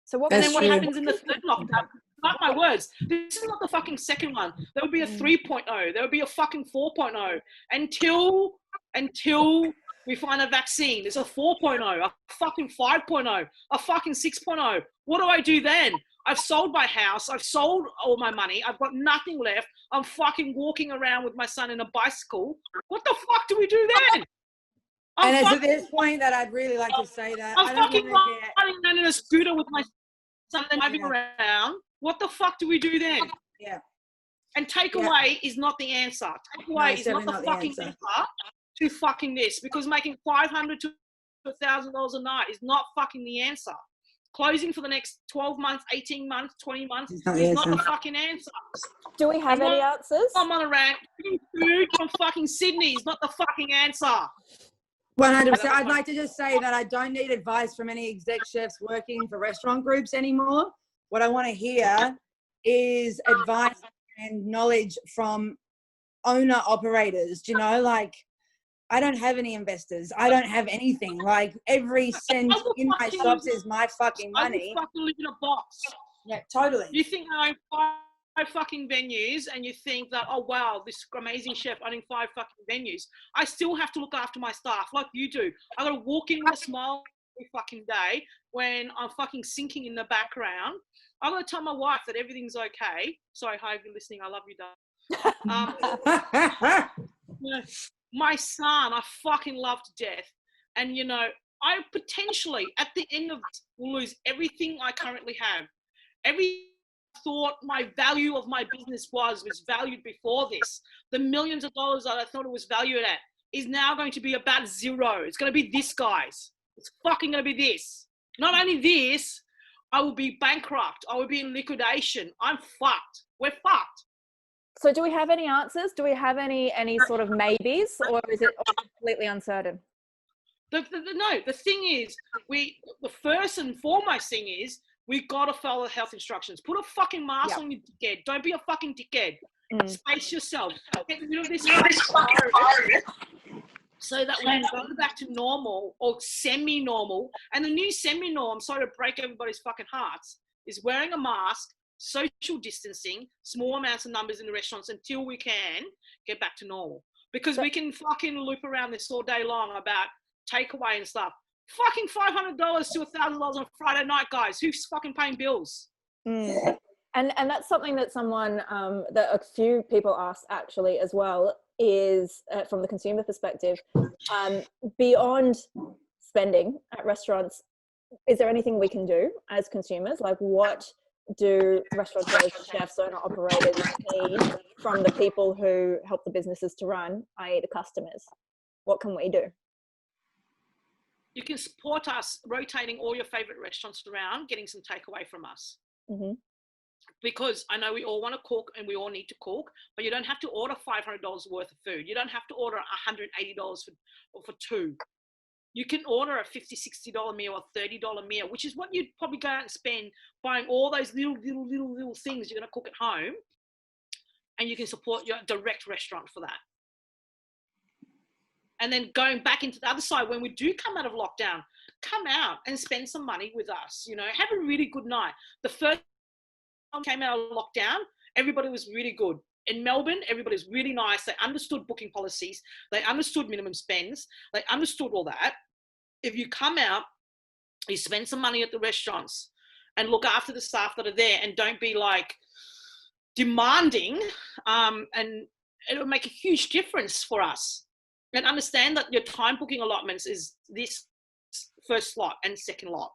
So what? And then what happens in the third lockdown? Mark my words, this is not the fucking second one. There will be a 3.0. There will be a fucking 4.0 until we find a vaccine. There's a 4.0, a fucking 5.0, a fucking 6.0. What do I do then? I've sold my house. I've sold all my money. I've got nothing left. I'm fucking walking around with my son in a bicycle. What the fuck do we do then? And it's fucking, at this point that I'd really like to say that I I'm don't fucking want to get. riding around in a scooter with my son driving Yeah. around. What the fuck do we do then? Yeah. And takeaway is not the answer. Takeaway it's is not definitely the not the fucking answer. answer to fucking this, because making $500 to $1,000 a night is not fucking the answer. Closing for the next 12 months, 18 months, 20 months It's is not the not the answer. fucking answer. Do we have any answers? I'm on a rant. Food from fucking Sydney is not the fucking answer. 100%. I'd like to just say that I don't need advice from any exec chefs working for restaurant groups anymore. What I want to hear is advice and knowledge from owner operators. Do you know, like, I don't have any investors. I don't have anything. Like, every cent in my shops is my fucking money. I would fucking live in a box. Yeah, totally. You think I own 5 fucking venues, and you think that, oh wow, this amazing chef owning 5 fucking venues. I still have to look after my staff like you do. I gotta walk in with a smile every fucking day when I'm fucking sinking in the background. I gotta tell my wife that everything's okay. Sorry, hi, if you're listening, I love you, darling. My son, I fucking love to death, and you know, I potentially at the end of it will lose everything I currently have. Every thought my value of my business was valued before this. The millions of dollars that I thought it was valued at is now going to be about zero. It's going to be this, guys. It's fucking going to be this. Not only this, I will be bankrupt. I will be in liquidation. I'm fucked. We're fucked. So do we have any answers? Do we have any sort of maybes, or is it completely uncertain? No, the thing is, the first and foremost thing is, we got to follow the health instructions. Put a fucking mask on, you dickhead. Don't be a fucking dickhead. Space yourself. Get rid of this virus so that we can go back to normal or semi-normal. And the new semi-norm, sorry to break everybody's fucking hearts, is wearing a mask, social distancing, small amounts of numbers in the restaurants until we can get back to normal. Because we can fucking loop around this all day long about takeaway and stuff. Fucking $500 to $1,000 on Friday night, guys. Who's fucking paying bills? And that's something that someone that a few people asked actually as well is from the consumer perspective, beyond spending at restaurants, is there anything we can do as consumers? Like, what do restaurateurs, chefs, owner operators need from the people who help the businesses to run, i.e. the customers? What can we do? You can support us rotating all your favorite restaurants around, getting some takeaway from us. Mm-hmm. Because I know we all want to cook and we all need to cook, but you don't have to order $500 worth of food. You don't have to order $180 for 2. You can order a $50, $60 meal or $30 meal, which is what you'd probably go out and spend buying all those little things you're going to cook at home, and you can support your direct restaurant for that. And then going back into the other side, when we do come out of lockdown, come out and spend some money with us. You know, have a really good night. The first time came out of lockdown, everybody was really good. In Melbourne, everybody was really nice. They understood booking policies. They understood minimum spends. They understood all that. If you come out, you spend some money at the restaurants and look after the staff that are there, and don't be like demanding, and it'll make a huge difference for us. And understand that your time booking allotments is this first slot and second lot.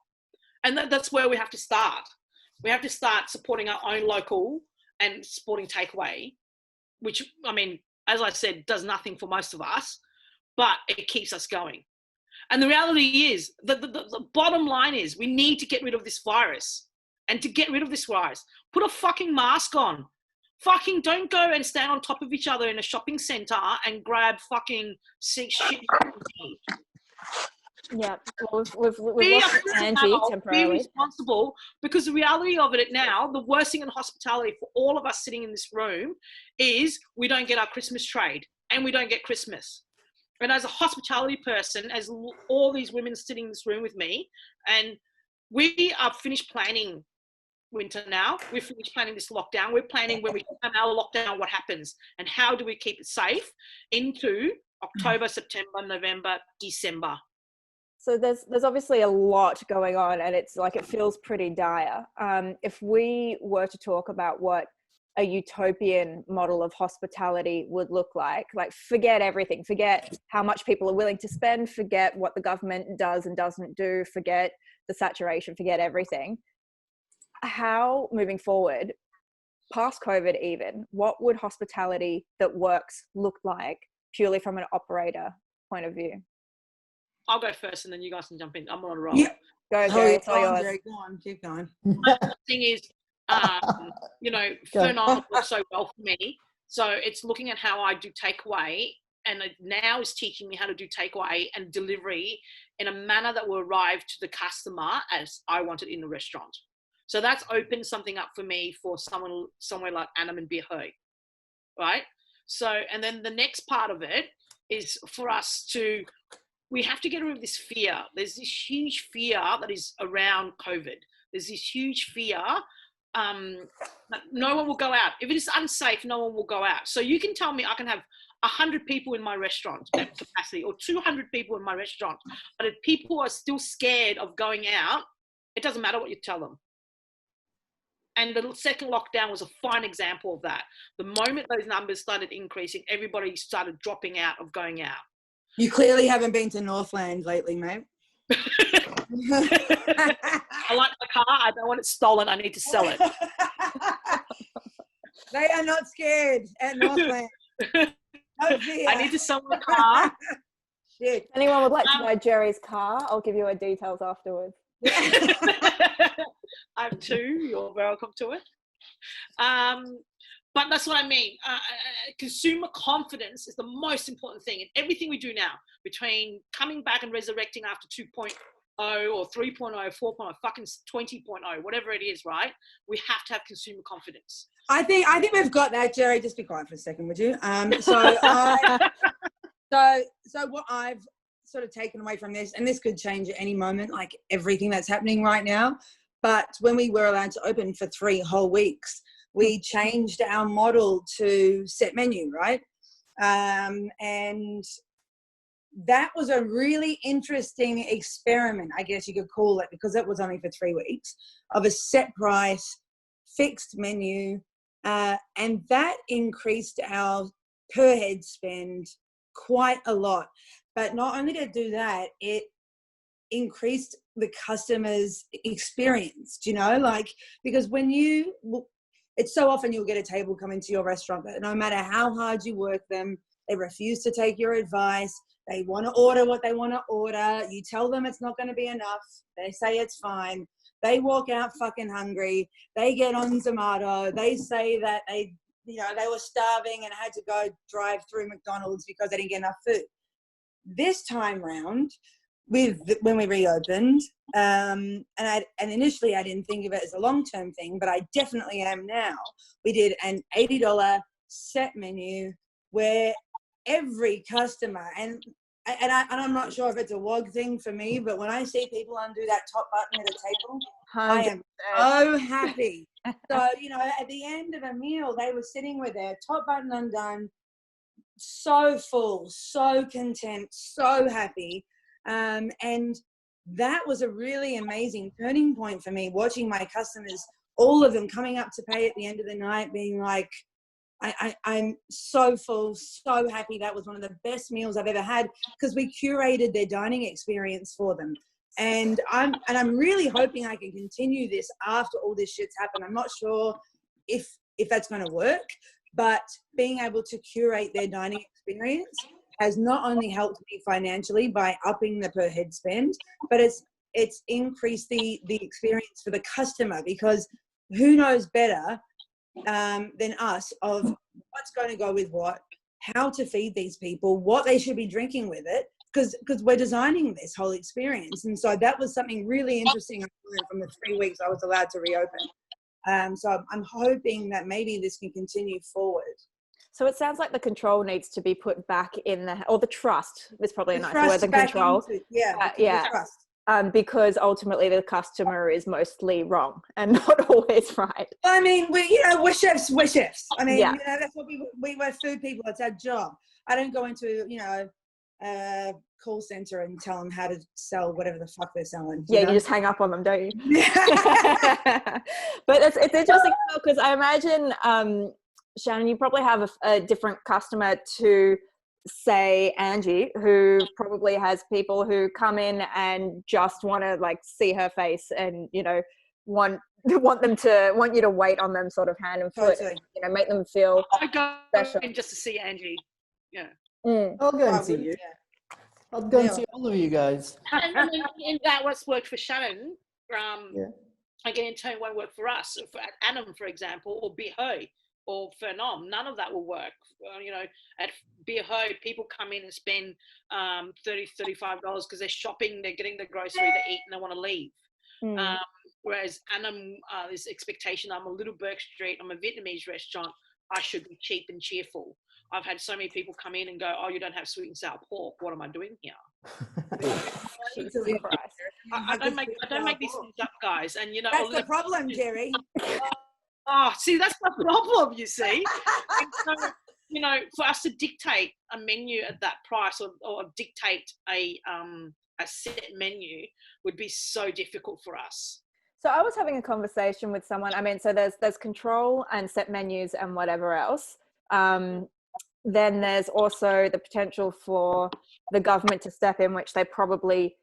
And that's where we have to start. We have to start supporting our own local and supporting takeaway, which, I mean, as I said, does nothing for most of us, but it keeps us going. And the reality is, the bottom line is, we need to get rid of this virus. And to get rid of this virus, put a fucking mask on. Fucking don't go and stand on top of each other in a shopping centre and grab fucking shit. Yeah, we've lost Angie temporarily. Be responsible, because the reality of it now, the worst thing in hospitality for all of us sitting in this room is we don't get our Christmas trade and we don't get Christmas. And as a hospitality person, as all these women sitting in this room with me, and we are finished planning winter now. We've finished planning this lockdown. We're planning when we come out of lockdown, what happens and how do we keep it safe into October, September, November, December. So there's obviously a lot going on, and it's like, it feels pretty dire. If we were to talk about what a utopian model of hospitality would look like forget everything, forget how much people are willing to spend, forget what the government does and doesn't do, forget the saturation, forget everything. How, moving forward, past COVID even, what would hospitality that works look like purely from an operator point of view? I'll go first and then you guys can jump in. I'm on a roll. Yeah. Go, Jerry, it's all yours. Jerry, go on, keep going. The thing is, Fernand works so well for me. So it's looking at how I do takeaway, and it now is teaching me how to do takeaway and delivery in a manner that will arrive to the customer as I want it in the restaurant. So that's opened something up for me for someone somewhere like Annam and Bihoe, right? So, and then the next part of it is for us to, we have to get rid of this fear. There's this huge fear that is around COVID. There's this huge fear that no one will go out. If it is unsafe, no one will go out. So you can tell me I can have 100 people in my restaurant capacity or 200 people in my restaurant. But if people are still scared of going out, it doesn't matter what you tell them. And the second lockdown was a fine example of that. The moment those numbers started increasing, everybody started dropping out of going out. You clearly haven't been to Northland lately, mate. I like my car. I don't want it stolen. I need to sell it. They are not scared at Northland. No fear. I need to sell my car. Shit. If anyone would like to buy Jerry's car, I'll give you her details afterwards. I have two. You're welcome to it. But that's what I mean. Consumer confidence is the most important thing in everything we do now, between coming back and resurrecting after 2.0 or 3.0, 4.0, fucking 20.0, whatever it is, right? We have to have consumer confidence. I think we've got that, Jerry. Just be quiet for a second, would you? So what I've sort of taken away from this, and this could change at any moment, like everything that's happening right now, but when we were allowed to open for 3 whole weeks, we changed our model to set menu, right? And that was a really interesting experiment, I guess you could call it, because it was only for 3 weeks, of a set price, fixed menu, and that increased our per head spend quite a lot. But not only to do that, it increased the customer's experience, because when it's so often you'll get a table come into your restaurant that no matter how hard you work them, they refuse to take your advice. They want to order what they want to order. You tell them it's not going to be enough. They say it's fine. They walk out fucking hungry. They get on Zomato. They say that they were starving and had to go drive through McDonald's because they didn't get enough food. This time round, when we reopened, and initially I didn't think of it as a long-term thing, but I definitely am now. We did an $80 set menu where every customer, and I'm not sure if it's a WOG thing for me, but when I see people undo that top button at a table, 100%. I am so happy. So, at the end of a meal, they were sitting with their top button undone, so full, so content, so happy. And that was a really amazing turning point for me, watching my customers, all of them coming up to pay at the end of the night, being like, I'm so full, so happy. That was one of the best meals I've ever had, because we curated their dining experience for them. And I'm really hoping I can continue this after all this shit's happened. I'm not sure if that's going to work, but being able to curate their dining experience has not only helped me financially by upping the per head spend, but it's increased the experience for the customer, because who knows better than us of what's going to go with what, how to feed these people, what they should be drinking with it, because we're designing this whole experience. And so that was something really interesting I learned from the 3 weeks I was allowed to reopen. So I'm hoping that maybe this can continue forward. So it sounds like the control needs to be put back in the trust is probably a nicer word than control. Trust. Because ultimately the customer is mostly wrong and not always right. I mean, we're chefs. I mean, that's what we're food people. It's our job. I don't go into, call center and tell them how to sell whatever the fuck they're selling. Yeah, know? you just hang up on them, don't you? But it's interesting because I imagine, Shannon, you probably have a different customer to, say, Angie, who probably has people who come in and just want to like see her face and, you know, want you to wait on them sort of hand and foot, Totally. you know, make them feel I go special. in just to see Angie. Yeah. I'll go and see you. I'll go and see all of you guys. And that what's worked for Shannon. Yeah. Again, in turn, won't work for us. For Annam, for example, or Bihoe or Phenom, none of that will work. You know, at Bihoe, people come in and spend $30, $35 because they're shopping, they're getting the grocery, they eat, and they want to leave. Whereas Annam, this expectation, I'm a Little Burke Street, I'm a Vietnamese restaurant, I should be cheap and cheerful. I've had so many people come in and go, oh, you don't have sweet and sour pork. What am I doing here? I don't make these things up, guys. And you know, that's the problem, Jerry. Oh, see, that's the problem, you see. And so, you know, for us to dictate a menu at that price or dictate a set menu would be so difficult for us. So I was having a conversation with someone. I mean, so there's control and set menus and whatever else. Then there's also the potential for the government to step in, which they probably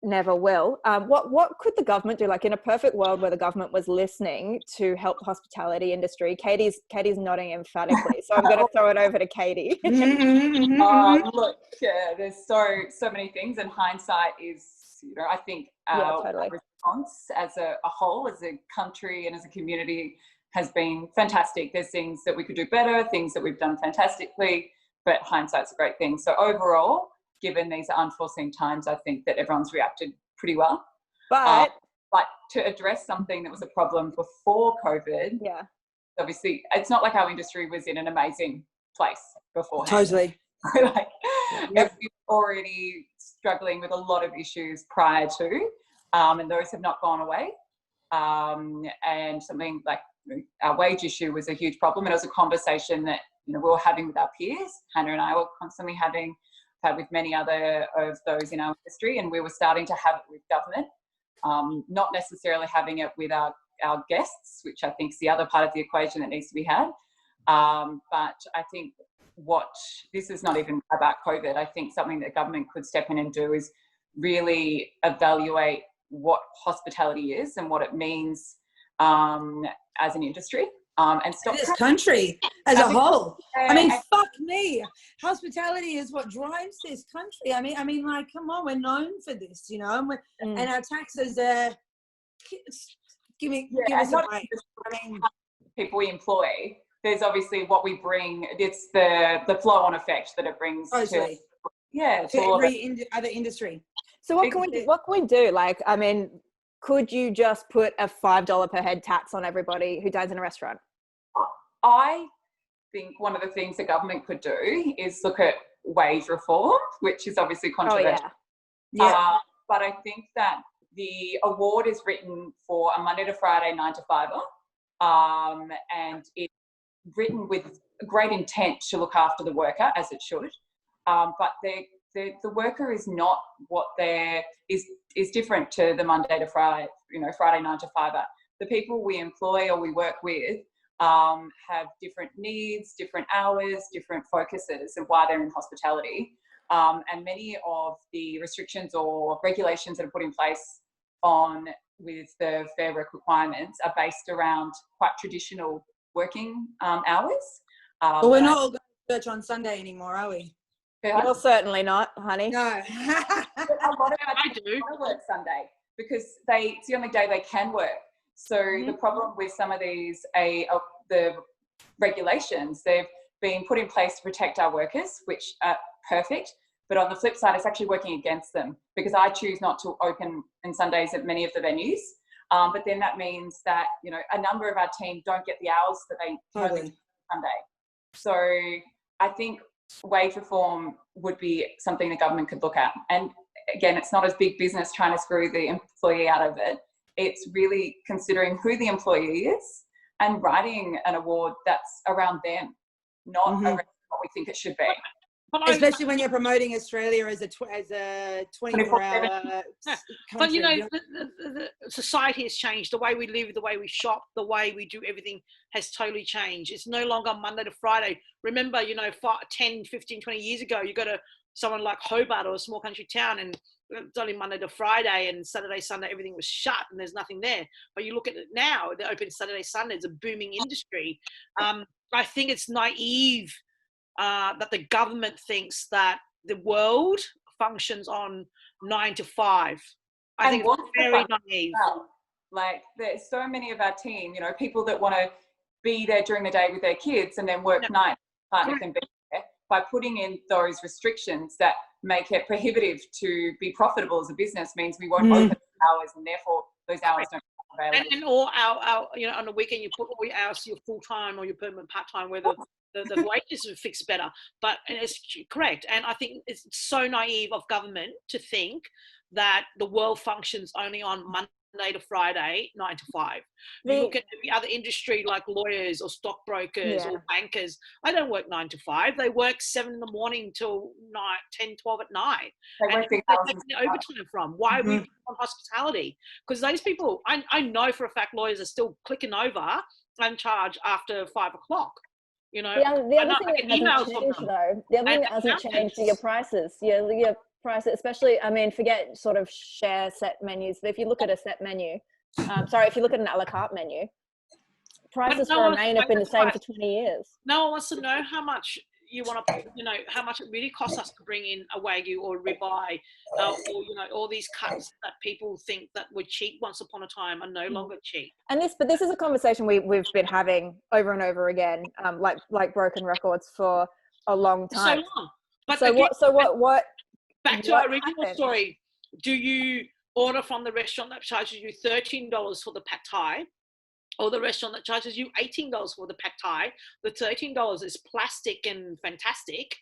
never will. What could the government do? Like in a perfect world where the government was listening to help the hospitality industry. Katie's nodding emphatically, so I'm going to throw it over to Katie. Look, there's so many things, and hindsight is, you know, I think our response as a whole, as a country and as a community has been fantastic. There's things that we could do better, things that we've done fantastically, but hindsight's a great thing. So overall, given these unforeseen times, I think that everyone's reacted pretty well. But to address something that was a problem before COVID, obviously it's not like our industry was in an amazing place beforehand. Totally. Like we're already struggling with a lot of issues prior to, and those have not gone away. And something like our wage issue was a huge problem, and it was a conversation that, you know, we were having with our peers. Hannah and I were constantly had with many other of those in our industry, and we were starting to have it with government, not necessarily having it with our guests, which I think is the other part of the equation that needs to be had. But I think this is not even about COVID. I think something that government could step in and do is really evaluate what hospitality is and what it means as an industry. And stop this country as a whole. I mean, fuck me. Hospitality is what drives this country. I mean, like, come on, we're known for this, you know, and our taxes are. Give us a break. I mean, people we employ. There's obviously what we bring. It's the flow-on effect that it brings to every other industry. So what can we do? Like, I mean, could you just put a $5 per head tax on everybody who dines in a restaurant? I think one of the things the government could do is look at wage reform, which is obviously controversial. But I think that the award is written for a Monday to Friday 9 to 5, and it's written with great intent to look after the worker as it should. But the worker is not what is different to the Monday to Friday, you know, Friday 9 to 5. The people we employ or we work with have different needs, different hours, different focuses of why they're in hospitality. And many of the restrictions or regulations that are put in place with the Fair Work requirements are based around quite traditional working hours. But we're not all going to church on Sunday anymore, are we? You're certainly not, honey. No. A lot of I do work Sunday because it's the only day they can work. So the problem with some of these, the regulations, they've been put in place to protect our workers, which are perfect. But on the flip side, it's actually working against them because I choose not to open on Sundays at many of the venues. But then that means that, you know, a number of our team don't get the hours that they only do Sunday. So I think wage reform would be something the government could look at. And again, it's not as big business trying to screw the employee out of it. It's really considering who the employee is and writing an award that's around them, not around what we think it should be. especially when you're promoting Australia as a 24-hour But you know, country. the society has changed. The way we live, the way we shop, the way we do everything has totally changed. It's no longer Monday to Friday. Remember, you know, 10, 15, 20 years ago, you go to someone like Hobart or a small country town and it's only Monday to Friday, and Saturday, Sunday, everything was shut and there's nothing there. But you look at it now, they're open Saturday, Sunday. It's a booming industry. I think it's naive that the government thinks that the world functions on 9 to 5. I think it's very naive. Well, like, there's so many of our team, you know, people that want to be there during the day with their kids and then work night, partner can be there. By putting in those restrictions that make it prohibitive to be profitable as a business means we won't open hours, and therefore those hours don't become available. And all our, you know, on the weekend you put all your hours, your full time or your permanent part time, where the wages are fixed better. But it's correct, and I think it's so naive of government to think that the world functions only on Monday to Friday, 9 to 5. You look at every other industry like lawyers or stockbrokers or bankers. I don't work 9 to 5. They work 7 in the morning till 10, 12 at night. And they're taking the overtime from. Why are we on hospitality? Because those people, I know for a fact lawyers are still clicking over and charge after 5 o'clock. You know, the other thing that hasn't changed, though, the other thing that hasn't changed are your prices. Your prices, especially, I mean, forget sort of share set menus. But if you look at a set menu, if you look at an a la carte menu, prices for Remain have been the same for 20 years. No one wants to know how much you want to, you know, how much it really costs us to bring in a Wagyu or a ribeye, or, you know, all these cuts that people think that were cheap once upon a time are no longer cheap. And this is a conversation we've been having over and over again, like broken records for a long time. So long. But so again, what? Back to our original story. Do you order from the restaurant that charges you $13 for the pad thai, or the restaurant that charges you $18 for the pad thai? The $13 is plastic and fantastic,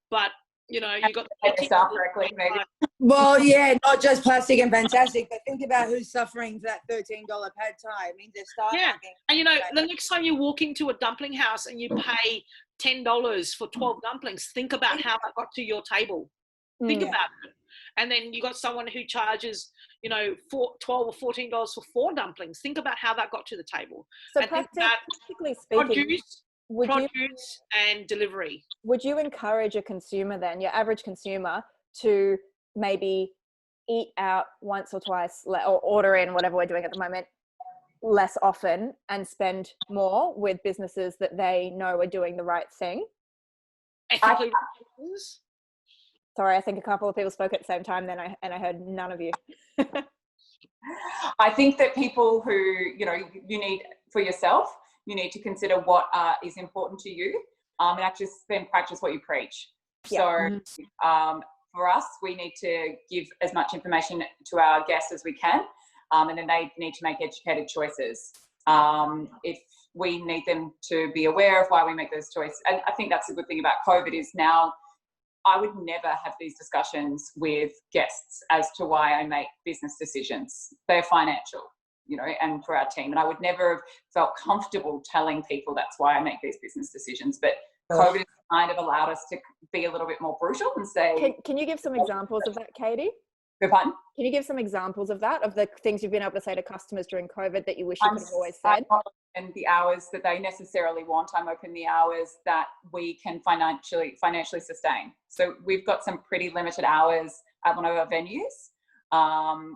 but you know, you got the staff correctly, maybe. Well, yeah, not just plastic and fantastic, but think about who's suffering for that $13 pad thai. It means they're starving. Yeah, and you know, the next time you walk into a dumpling house and you pay $10 for 12 dumplings, think about how that got to your table. Think about it. And then you got someone who charges, you know, $12 or $14 for 4 dumplings. Think about how that got to the table. So practically speaking, produce and delivery. Would you encourage a consumer then, your average consumer, to maybe eat out once or twice, or order in, whatever we're doing at the moment, less often, and spend more with businesses that they know are doing the right thing? Ethically. Sorry, I think a couple of people spoke at the same time then, and I heard none of you. I think that people who, you know, you need for yourself, you need to consider what is important to you, and actually then practice what you preach. So for us, we need to give as much information to our guests as we can, and then they need to make educated choices. If we need them to be aware of why we make those choices. And I think that's the good thing about COVID is now, I would never have these discussions with guests as to why I make business decisions. They're financial, you know, and for our team. And I would never have felt comfortable telling people that's why I make these business decisions. But COVID has kind of allowed us to be a little bit more brutal and say... Can you give some examples of that, Katie? Pardon? Can you give some examples of that, of the things you've been able to say to customers during COVID that you wish you could have always said? And the hours that they necessarily want. I'm open the hours that we can financially sustain. So we've got some pretty limited hours at one of our venues,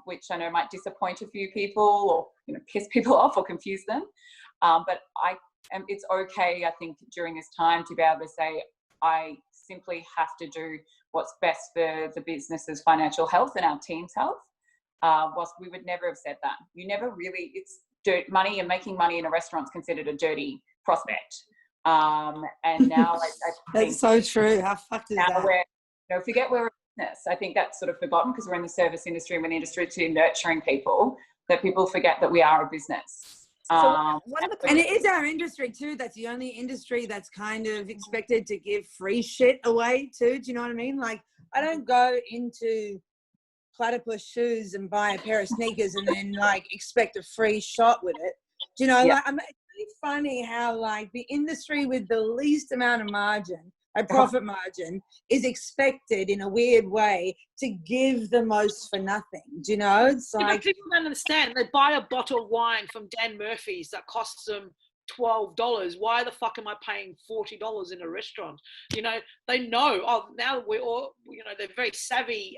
which I know might disappoint a few people or, you know, piss people off or confuse them. But it's okay, I think, during this time to be able to say, I simply have to do what's best for the business's financial health and our team's health. Whilst we would never have said that. You never really, it's money, and making money in a restaurant is considered a dirty prospect. And now I that's so true. How fucked is that? We're, you know, forget we're a business. I think that's sort of forgotten because we're in the service industry and we're in the industry to nurturing people, that people forget that we are a business. And it is our industry too. That's the only industry that's kind of expected to give free shit away too. Do you know what I mean? Like, I don't go into Platypus shoes and buy a pair of sneakers and then like expect a free shot with it. Do you know? Like, it's really funny how like the industry with the least amount of margin a profit margin, is expected in a weird way to give the most for nothing. Do you know? It's like, people don't understand. They buy a bottle of wine from Dan Murphy's that costs them $12. Why the fuck am I paying $40 in a restaurant? You know, they know, oh, now we're all, you know, they're very savvy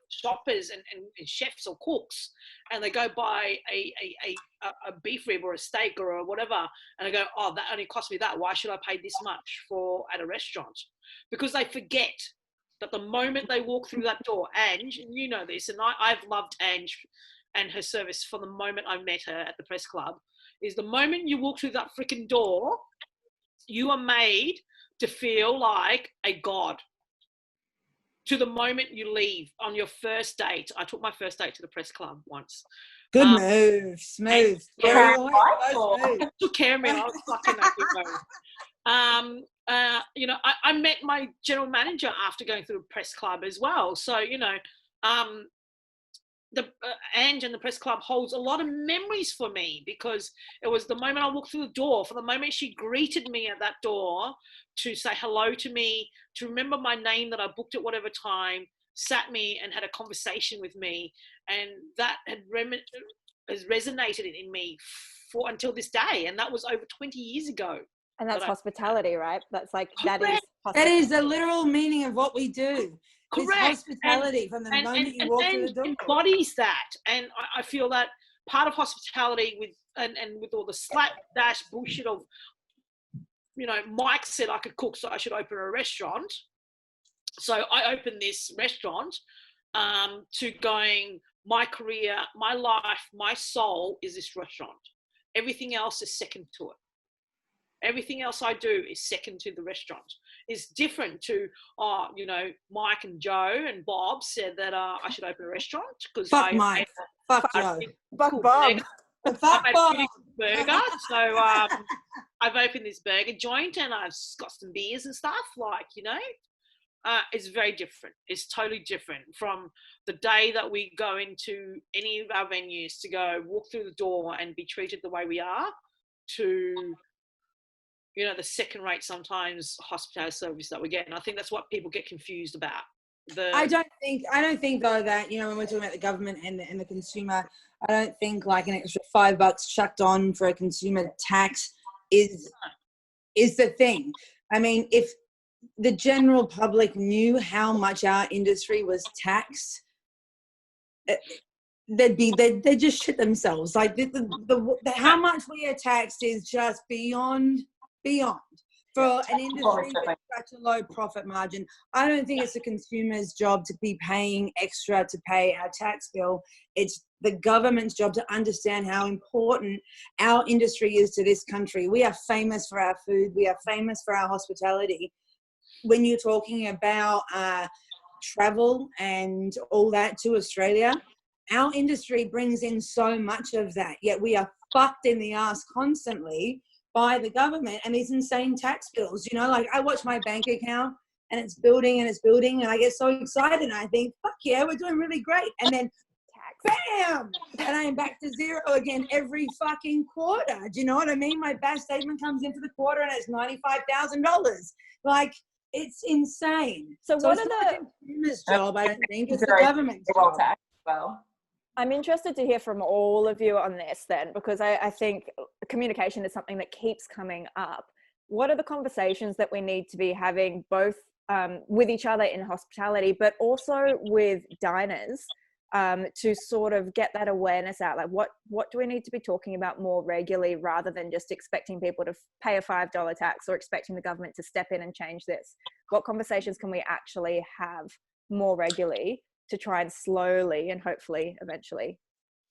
shoppers and chefs or cooks, and they go buy a beef rib or a steak or whatever, and they go, oh, that only cost me that. Why should I pay this much for at a restaurant? Because they forget that the moment they walk through that door, Ange, and you know this, and I've loved Ange and her service from the moment I met her at the press club, is the moment you walk through that freaking door, you are made to feel like a god. To the moment you leave on your first date. I took my first date to the press club once. good move, smooth. Took care of me. I was fucking happy. You know, I met my general manager after going through the press club as well. So, you know, the Ange and the press club holds a lot of memories for me, because it was the moment I walked through the door, for the moment she greeted me at that door, to say hello to me, to remember my name that I booked at whatever time, sat me and had a conversation with me, and that has resonated in me for until this day, and that was over 20 years ago. And that's hospitality, right? That's like, that is That is the literal meaning of what we do. Correct. It's hospitality from the moment you walk through the door. Embodies that, and I feel that part of hospitality with all the slapdash bullshit of, you know, Mike said I could cook, so I should open a restaurant. So I opened this restaurant to going, my career, my life, my soul is this restaurant. Everything else is second to it. Everything else I do is second to the restaurant. It's different to, you know, Mike and Joe and Bob said that I should open a restaurant because Fuck Mike. Fuck Joe. Fuck Bob. Fuck Bob. Burger. So I've opened this burger joint and I've got some beers and stuff, like, you know. It's very different. It's totally different from the day that we go into any of our venues to go walk through the door and be treated the way we are, to, you know, the second rate sometimes hospitality service that we get. And I think that's what people get confused about. I don't think though that, you know, when we're talking about the government and the consumer, I don't think like an extra $5 chucked on for a consumer tax is the thing. I mean, if the general public knew how much our industry was taxed, they'd just shit themselves. Like the how much we are taxed is just beyond for an industry with such a low profit margin. I don't think it's the consumer's job to be paying extra to pay our tax bill. It's the government's job to understand how important our industry is to this country. We are famous for our food. We are famous for our hospitality. When you're talking about travel and all that to Australia, our industry brings in so much of that, yet we are fucked in the ass constantly by the government and these insane tax bills. You know, like I watch my bank account and it's building and I get so excited and I think, fuck yeah, we're doing really great. And then bam, and I am back to zero again every fucking quarter. Do you know what I mean? My back statement comes in for the quarter and it's $95,000. Like, it's insane. So what it's are not the consumer's job, I don't think. It's the government's job. Well, I'm interested to hear from all of you on this then, because I think communication is something that keeps coming up. What are the conversations that we need to be having both with each other in hospitality, but also with diners to sort of get that awareness out? Like what do we need to be talking about more regularly rather than just expecting people to pay a $5 tax or expecting the government to step in and change this? What conversations can we actually have more regularly to try and slowly and hopefully eventually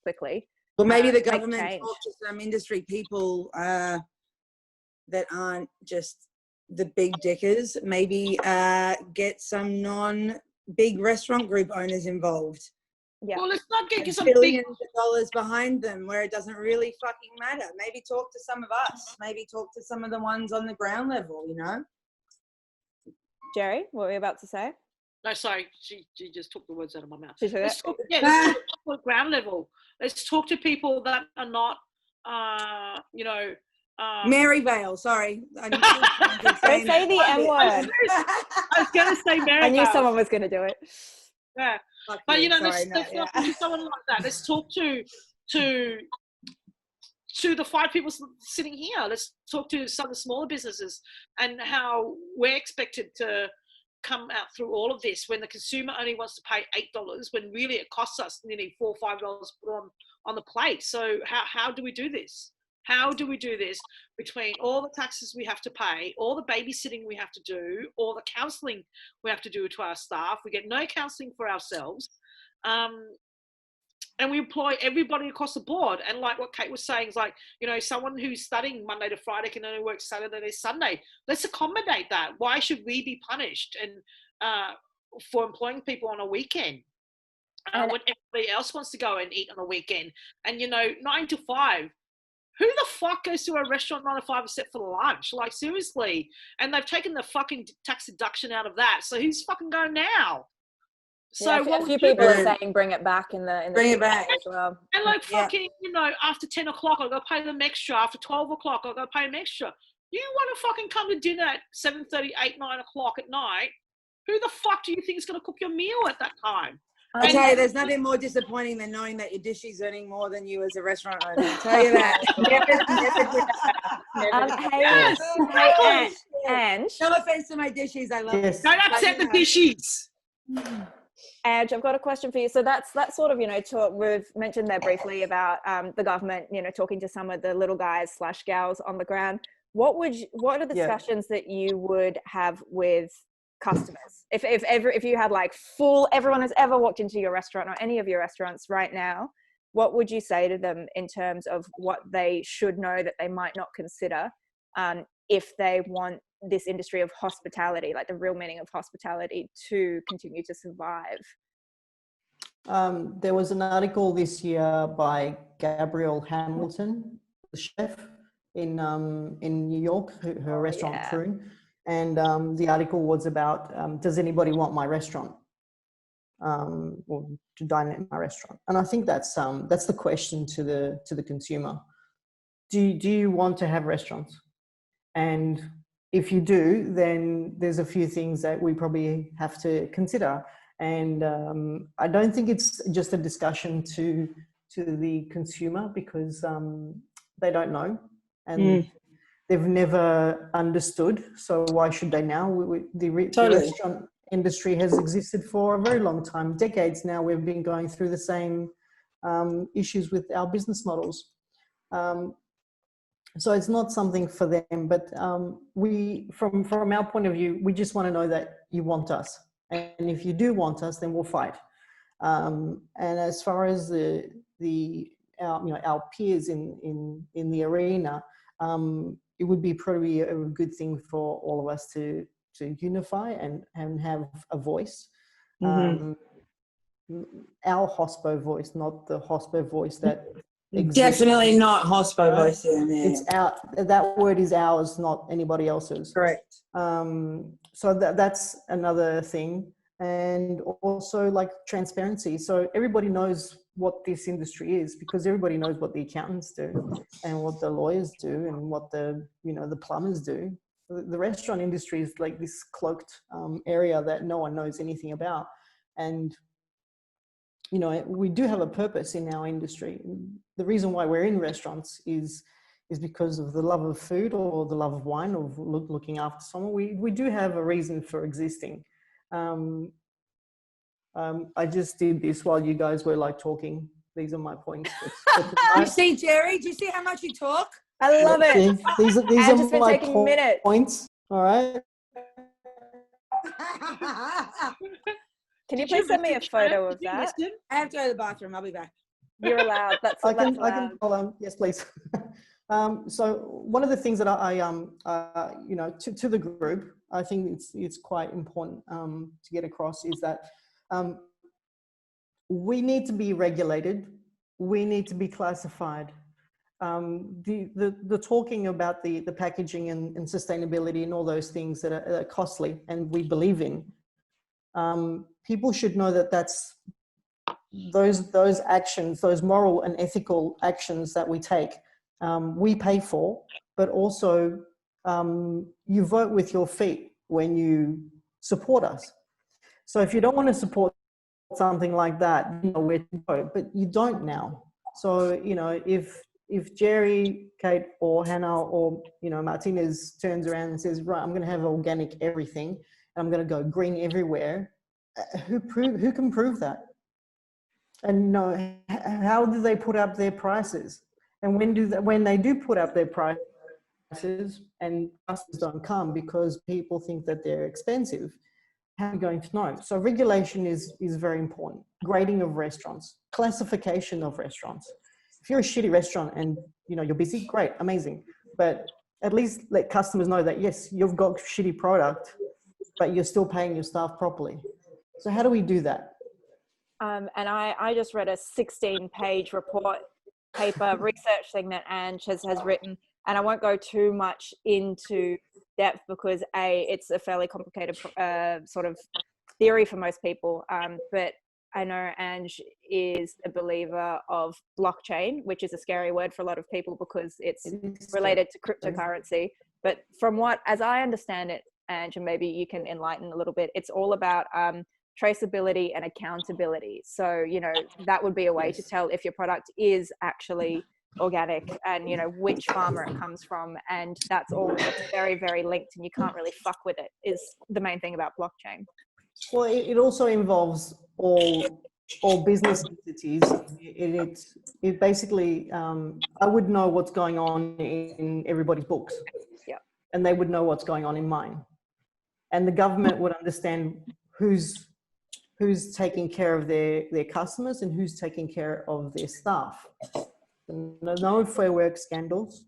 quickly? Well, maybe the government talk to some industry people that aren't just the big dickers. Maybe get some non-big restaurant group owners involved. Yeah. Well, let's not get some billions of dollars behind them where it doesn't really fucking matter. Maybe talk to some of us. Maybe talk to some of the ones on the ground level, you know? Jerry, what were you about to say? No, sorry, she just took the words out of my mouth. Let's talk at ground level. Let's talk to people that are not, you know, Maryvale, sorry. Don't say the M word. I was going to say Maryvale. I knew someone was going to do it. Yeah, but let's talk to someone like that. Let's talk to the 5 people sitting here. Let's talk to some of the smaller businesses and how we're expected to come out through all of this when the consumer only wants to pay $8 when really it costs us nearly $4 or $5 on the plate. So how do we do this? How do we do this between all the taxes we have to pay, all the babysitting we have to do, all the counselling we have to do to our staff? We get no counselling for ourselves. And we employ everybody across the board. And like what Kate was saying is like, someone who's studying Monday to Friday can only work Saturday to Sunday. Let's accommodate that. Why should we be punished and for employing people on a weekend? When everybody else wants to go and eat on a weekend. And 9 to 5. Who the fuck goes to a restaurant 9 to 5 except for lunch? Like, seriously. And they've taken the fucking tax deduction out of that. So who's fucking going now? So a few people are saying bring it back in the bring it back as well. And like fucking, after 10 o'clock, I'll go pay them extra. After 12 o'clock, I'll go pay them extra. You want to fucking come to dinner at 7:30, 8, 9 o'clock at night? Who the fuck do you think is going to cook your meal at that time? I tell you, there's nothing more disappointing than knowing that your dishy's earning more than you as a restaurant owner. I'll tell you that. And no offense to my dishies, I love it. Don't upset the dishies. Ange, I've got a question for you. So that's sort of, we've mentioned there briefly about the government, talking to some of the little guys / gals on the ground. What are the discussions that you would have with customers? If you had like everyone has ever walked into your restaurant or any of your restaurants right now, what would you say to them in terms of what they should know that they might not consider if they want this industry of hospitality, like the real meaning of hospitality, to continue to survive? There was an article this year by Gabrielle Hamilton, the chef in New York, her restaurant Prune, and the article was about does anybody want my restaurant or to dine in my restaurant? And I think that's the question to the consumer. Do you want to have restaurants? And if you do, then there's a few things that we probably have to consider. And I don't think it's just a discussion to the consumer because they don't know and they've never understood. So why should they now? The restaurant industry has existed for a very long time, decades now. We've been going through the same issues with our business models. So it's not something for them, but we, from our point of view, we just want to know that you want us. And if you do want us, then we'll fight. And as far as our peers in the arena, it would be probably a good thing for all of us to unify and have a voice. Our hospo voice, not the hospo voice that exists. Definitely not hospo voice. Yeah. It's that word is ours, not anybody else's. Correct. So that's another thing. And also like transparency. So everybody knows what this industry is because everybody knows what the accountants do and what the lawyers do and what the plumbers do. The restaurant industry is like this cloaked area that no one knows anything about. And we do have a purpose in our industry. The reason why we're in restaurants is because of the love of food or the love of wine or looking after someone. We do have a reason for existing. I just did this while you guys were like talking. These are my points. You see, Jerry? Do you see how much you talk? I love it. These are my points. All right. Can you please send me a photo of that? I have to go to the bathroom. I'll be back. You're allowed. That's I can hold on. Yes, please. So one of the things that I to the group, I think it's quite important to get across is that we need to be regulated. We need to be classified. The talking about the packaging and sustainability and all those things that are costly and we believe in. People should know that that's those actions, those moral and ethical actions that we take we pay for, but also you vote with your feet when you support us. So if you don't want to support something like that, you know where to go, but you don't now. So, you know, if Jerry, Kate, or Hannah, or, you know, Martinez turns around and says, right, I'm going to have organic everything, and I'm going to go green everywhere, who can prove that? And, you know, how do they put up their prices? And when they do put up their prices and customers don't come because people think that they're expensive, how are you going to know? So regulation is very important. Grading of restaurants, classification of restaurants. If you're a shitty restaurant and, you know, you're busy, great, amazing. But at least let customers know that, yes, you've got shitty product, but you're still paying your staff properly. So how do we do that? And I just read a 16-page paper research thing that Ange has written, and I won't go too much into depth because it's a fairly complicated sort of theory for most people. But I know Ange is a believer of blockchain, which is a scary word for a lot of people because it's related to cryptocurrency. But from as I understand it, Ange, and maybe you can enlighten a little bit, it's all about traceability and accountability. So, you know, that would be a way to tell if your product is actually organic and, you know, which farmer it comes from. And that's all very, very linked, and you can't really fuck with it, is the main thing about blockchain. Well, it also involves all business entities. It basically, I would know what's going on in everybody's books. Yeah. And they would know what's going on in mine. And the government would understand who's taking care of their customers and who's taking care of their staff. No fair work scandals,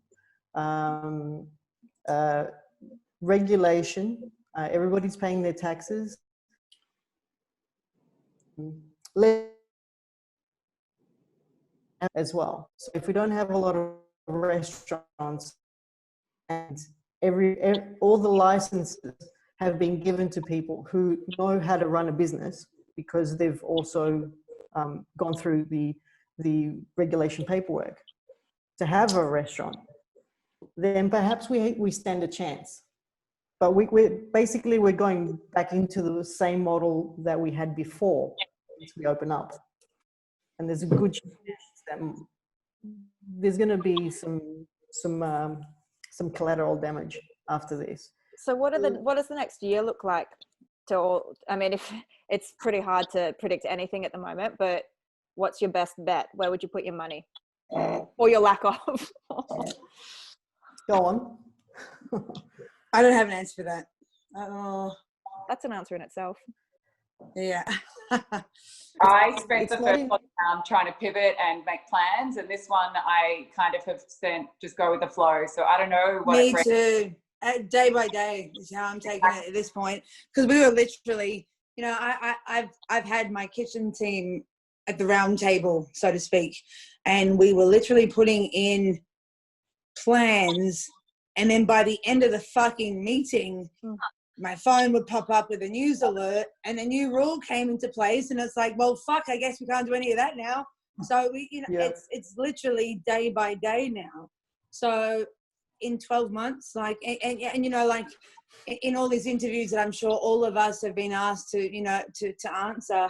regulation, everybody's paying their taxes. As well. So if we don't have a lot of restaurants and all the licenses have been given to people who know how to run a business because they've also gone through the regulation paperwork to have a restaurant, then perhaps we stand a chance. But we're going back into the same model that we had before once we open up. And there's a good chance that there's going to be some collateral damage after this. So what does the next year look like? I mean, if it's pretty hard to predict anything at the moment, but what's your best bet? Where would you put your money, or your lack of? Go on. I don't have an answer for that. That's an answer in itself. Yeah. I spent the first lockdown trying to pivot and make plans, and this one I kind of have spent just go with the flow. So I don't know what. Me too. Day by day is how I'm taking it at this point, because we were literally, you know, I've had my kitchen team at the round table, so to speak, and we were literally putting in plans, and then by the end of the fucking meeting, my phone would pop up with a news alert and a new rule came into place, and it's like, well, fuck, I guess we can't do any of that now. So we, you know, it's literally day by day now. So in 12 months, like, and you know, like in all these interviews that I'm sure all of us have been asked to, you know, to answer,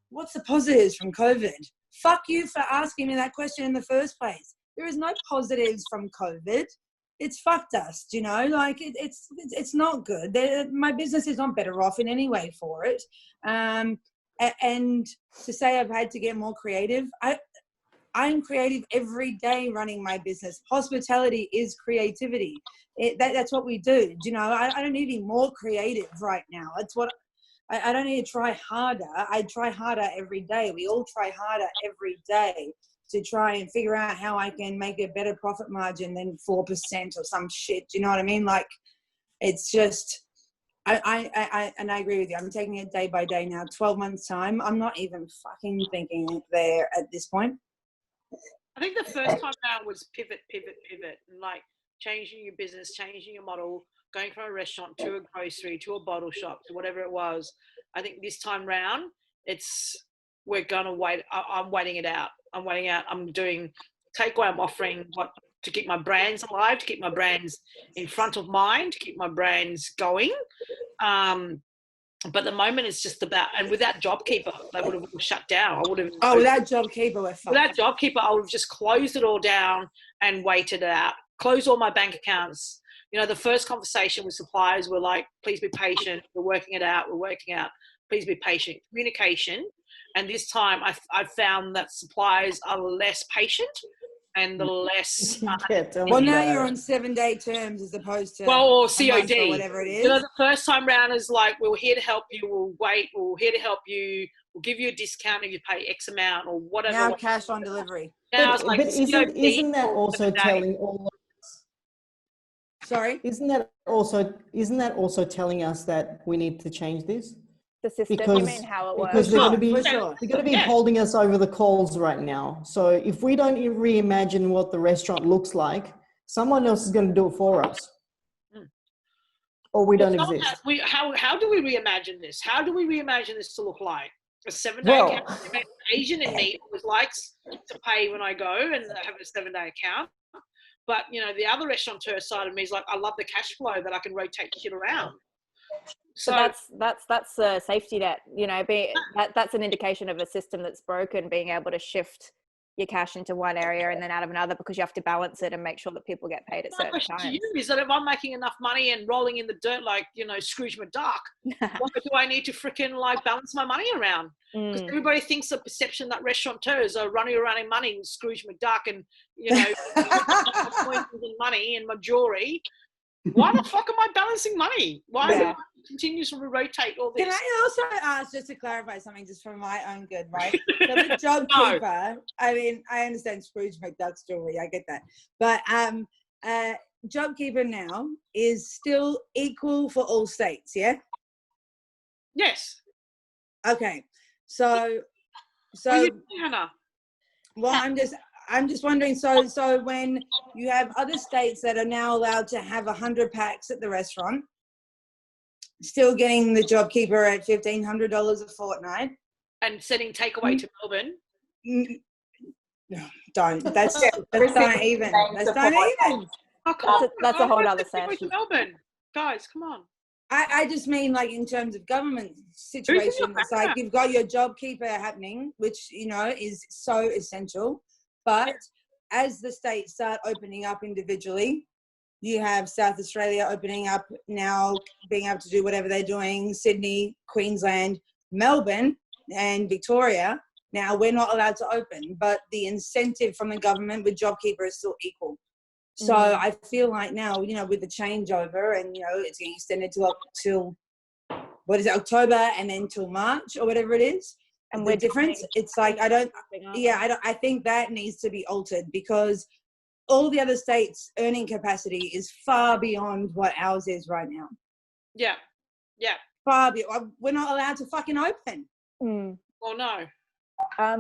what's the positives from COVID? Fuck you for asking me that question in the first place. There is no positives from COVID. It's fucked us, you know, like it's not good. My business is not better off in any way for it. And to say I've had to get more creative, I'm creative every day running my business. Hospitality is creativity. That's what we do. You know, I don't need to be more creative right now. That's what I don't need to try harder. I try harder every day. We all try harder every day to try and figure out how I can make a better profit margin than 4% or some shit. Do you know what I mean? Like, it's just, I agree with you. I'm taking it day by day now. 12 months time, I'm not even fucking thinking there at this point. I think the first time around was pivot, and like changing your business, changing your model, going from a restaurant to a grocery, to a bottle shop, to whatever it was. I think this time round, we're going to wait. I'm waiting it out. I'm doing takeaway. I'm offering what to keep my brands alive, to keep my brands in front of mind, to keep my brands going. But the moment it's just about, and without JobKeeper, they would have all shut down. I would have. Oh, without JobKeeper, we're fucked. Without JobKeeper, I would have just closed it all down and waited it out. Closed all my bank accounts. You know, the first conversation with suppliers were like, please be patient. We're working it out. We're working out. Please be patient. Communication. And this time I found that suppliers are less patient and the less... well, now you're on 7-day terms as opposed to... Well, or COD. Or whatever it is. You know, the first time round is like, we're here to help you. We'll wait. We're here to help you. We'll give you a discount if you pay X amount or whatever. Now cash on delivery. Now it's like but isn't that also telling all... Sorry? Isn't that also telling us that we need to change this? The system, because, you mean how it works? Because they're going to be Yeah. holding us over the coals right now. So if we don't reimagine what the restaurant looks like, someone else is going to do it for us. Or we don't exist. How do we reimagine this? How do we reimagine this to look like? A 7-day account? Asian in me always likes to pay when I go and have a 7-day account. But, you know, the other restaurateur side of me is like, I love the cash flow that I can rotate shit around. So that's a safety net, you know, that's an indication of a system that's broken, being able to shift your cash into one area and then out of another, because you have to balance it and make sure that people get paid at certain times. My question to you is that if I'm making enough money and rolling in the dirt like, you know, Scrooge McDuck, why do I need to freaking like balance my money around? Because everybody thinks the perception that restaurateurs are running around in money and Scrooge McDuck and, you know, points and money and my jewelry. Why the fuck am I balancing money? Why do I continue to rotate all this? Can I also ask, just to clarify something, just for my own good, right? So the JobKeeper, I mean, I understand Scrooge McDuck's jewelry, I get that. But JobKeeper now is still equal for all states, yeah? Yes. Okay. So what are you doing, Hannah? Well, I'm just wondering, so when you have other states that are now allowed to have 100 packs at the restaurant, still getting the JobKeeper at $1,500 a fortnight. And sending takeaway to Melbourne. No, don't. That's not even. That's not even. Oh, that's a whole other session. Melbourne. Guys, come on. I just mean like in terms of government situation, it's like you've got your JobKeeper happening, which, you know, is so essential. But as the states start opening up individually, you have South Australia opening up now, being able to do whatever they're doing, Sydney, Queensland, Melbourne, and Victoria. Now we're not allowed to open, but the incentive from the government with JobKeeper is still equal. So I feel like now, you know, with the changeover and, you know, it's getting extended to up till, what is it, October and then till March or whatever it is. And the difference, it's like, I think that needs to be altered, because all the other states' earning capacity is far beyond what ours is right now. Yeah. Yeah. Far beyond. We're not allowed to fucking open. Well, no.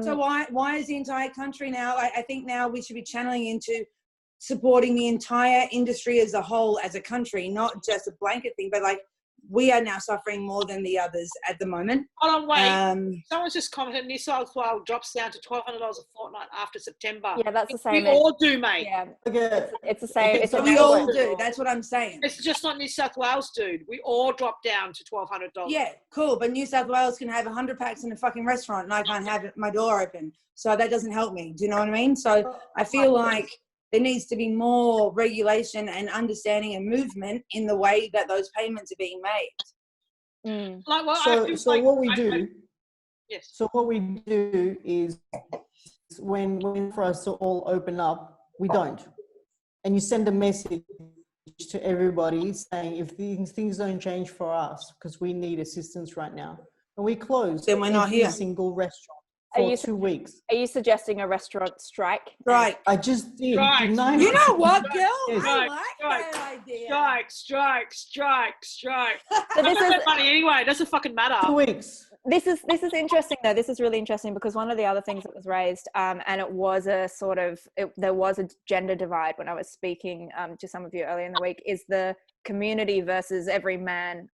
So why is the entire country now, I think now we should be channeling into supporting the entire industry as a whole, as a country, not just a blanket thing, but like, we are now suffering more than the others at the moment. Hold on, wait. Someone's just commented, New South Wales drops down to $1,200 a fortnight after September. Yeah, that's the same. We all do, mate. Yeah, it's the same. So we all do. That's what I'm saying. It's just not New South Wales, dude. We all drop down to $1,200. Yeah, cool. But New South Wales can have 100 packs in a fucking restaurant and I can't have my door open. So that doesn't help me. Do you know what I mean? So I feel like there needs to be more regulation and understanding and movement in the way that those payments are being made. Like, well, So what we do is when for us to all open up, we don't. And you send a message to everybody saying, if things don't change for us, because we need assistance right now, and we close. Then we're not here. Every single restaurant for 2 weeks. Are you suggesting a restaurant strike? Right. I just did. Strike. You know what, girl? Yes. I like that idea. Strike. So this is money anyway. It doesn't fucking matter. 2 weeks. This is interesting though. This is really interesting, because one of the other things that was raised, and it was there was a gender divide when I was speaking to some of you earlier in the week, is the community versus every man,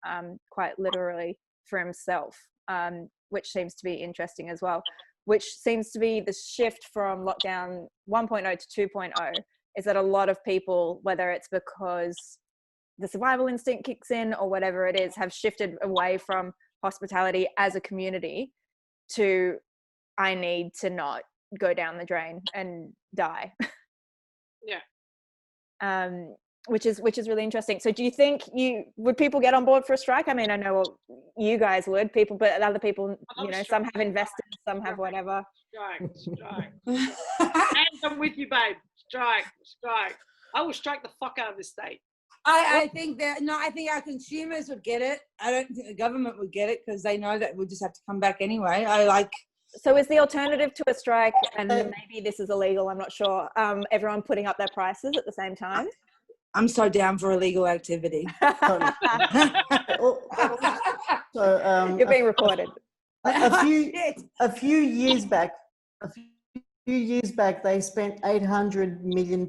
quite literally for himself, which seems to be interesting as well, which seems to be the shift from lockdown 1.0 to 2.0, is that a lot of people, whether it's because the survival instinct kicks in or whatever it is, have shifted away from hospitality as a community to, I need to not go down the drain and die. Yeah. Which is really interesting. So do you think would people get on board for a strike? I mean, I know you guys would, but other people, you know, some have invested, some have whatever. Strike. And I'm with you, babe. Strike. I will strike the fuck out of this state. I think I think our consumers would get it. I don't think the government would get it because they know that we'll just have to come back anyway. So is the alternative to a strike, and maybe this is illegal, I'm not sure, everyone putting up their prices at the same time? I'm so down for illegal activity. So You're being recorded. A few years back, they spent $800 million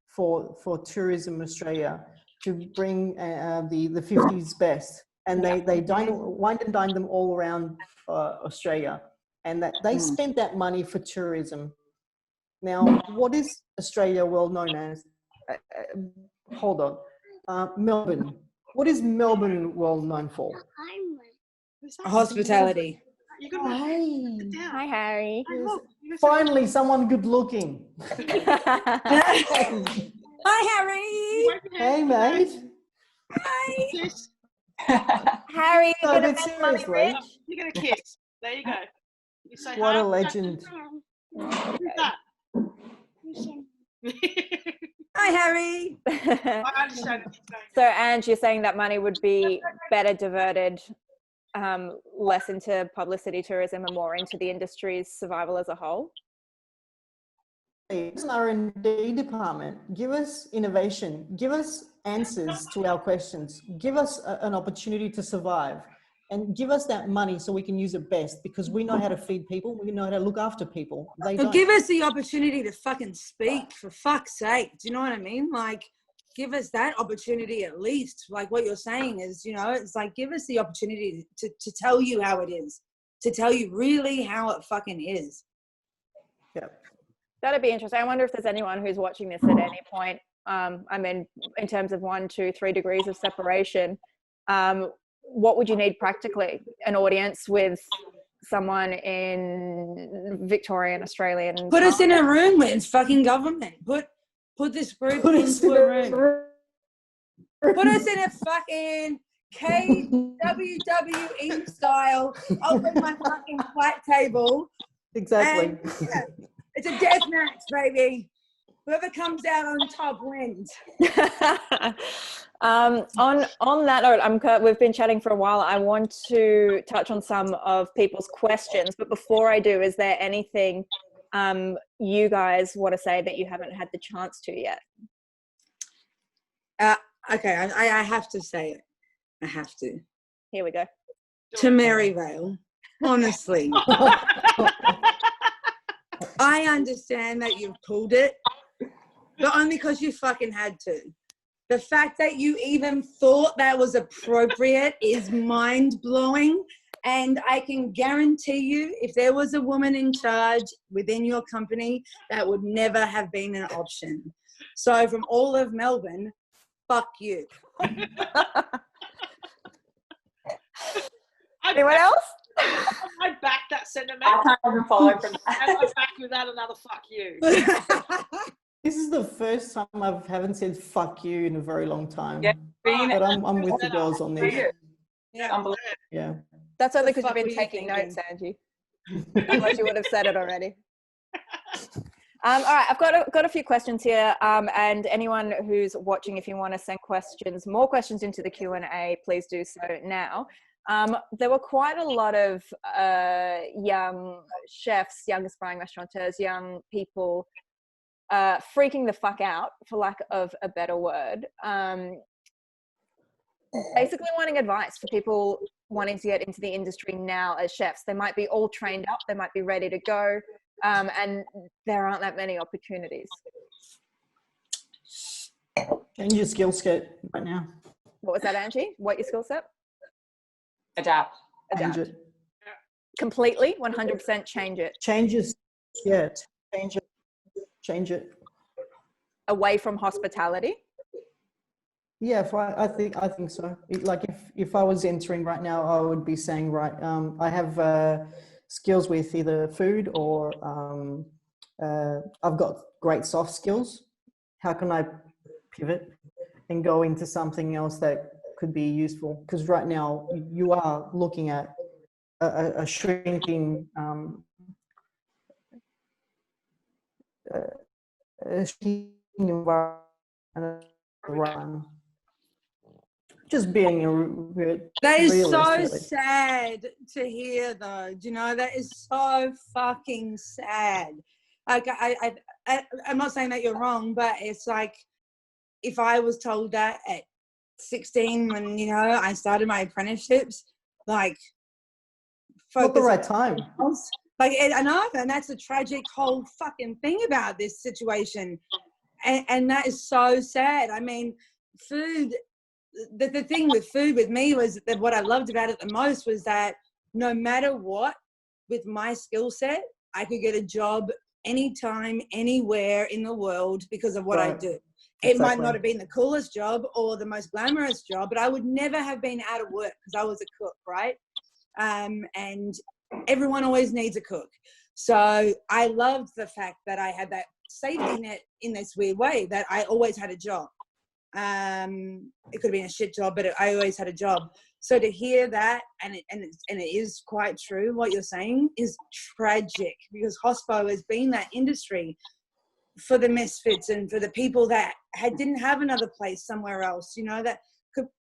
for Tourism Australia to bring the 50s best, and they wine and dine them all around Australia, and that they spent that money for tourism. Now, what is Australia well known as? Hold on, Melbourne. What is Melbourne well known for? Hospitality. Hi, Harry. Finally, someone good looking. Hi, Harry. Hey, mate. Hi. Harry, you're No, gonna but make money seriously, rich. You're gonna kiss. There you go. You say what hi. a legend. Who's that? Hi, Harry. I understand. So, Ange, you're saying that money would be better diverted less into publicity tourism and more into the industry's survival as a whole? As an R&D department, give us innovation, give us answers to our questions, give us an opportunity to survive, and give us that money so we can use it best, because we know how to feed people, we know how to look after people. They don't. Give us the opportunity to fucking speak, for fuck's sake. Do you know what I mean? Like, give us that opportunity at least. Like what you're saying is, you know, it's like, give us the opportunity to tell you how it is, to tell you really how it fucking is. Yeah. That'd be interesting. I wonder if there's anyone who's watching this at any point. I mean, in terms of 1, 2, 3 degrees of separation, what would you need practically? An audience with someone in Victorian, Australian. Put us in a room with fucking government. Put this group into a room. Put us in a fucking WWE style. Open my fucking flat table. Exactly. And, it's a death match, baby. Whoever comes out on top wins. On that note, we've been chatting for a while. I want to touch on some of people's questions, but before I do, is there anything you guys want to say that you haven't had the chance to yet? Okay, I have to say it. I have to. Here we go. To Maryvale, honestly. I understand that you've pulled it, but only because you fucking had to. The fact that you even thought that was appropriate is mind-blowing. And I can guarantee you, if there was a woman in charge within your company, that would never have been an option. So from all of Melbourne, fuck you. Anyone else? I back that sentiment. I can't even follow from that. And I back without another fuck you. This is the first time I haven't said fuck you in a very long time. Yeah, but I'm with the girls on this. Yeah, unbelievable. Yeah. That's only because fuck you've were been you taking thinking? notes, Angie. Otherwise you would have said it already. All right, I've got a few questions here, and anyone who's watching, if you want to send more questions into the Q&A, please do so now. There were quite a lot of young chefs, young aspiring restaurateurs, young people freaking the fuck out, for lack of a better word, basically wanting advice for people wanting to get into the industry now as chefs. They might be all trained up, they might be ready to go, and there aren't that many opportunities. Change your skill set right now. What was that, Angie? What your skill set? Adapt. Change it. Completely, 100% change it. Change it. Yeah. Change it. Change it. away from hospitality? Yeah, I think so. Like if I was entering right now, I would be saying, right, I have skills with either food or I've got great soft skills. How can I pivot and go into something else that could be useful? Because right now you are looking at a shrinking environment. Just being That is so realistically. sad to hear, though. Do you know, that is so fucking sad. Like, I'm not saying that you're wrong, but it's like, if I was told that at 16 when, you know, I started my apprenticeships, like, Not the focus right time. Like, I know, and that's the tragic whole fucking thing about this situation. And that is so sad. I mean, food, the thing with food with me was that what I loved about it the most was that no matter what, with my skill set, I could get a job anytime, anywhere in the world because of what I do. It might not have been the coolest job or the most glamorous job, but I would never have been out of work because I was a cook, right? And everyone always needs a cook. So I loved the fact that I had that safety net in this weird way, that I always had a job. It could have been a shit job, but I always had a job. So to hear that, and it is quite true, what you're saying is tragic, because hospo has been that industry for the misfits and for the people that didn't have another place somewhere else, you know, that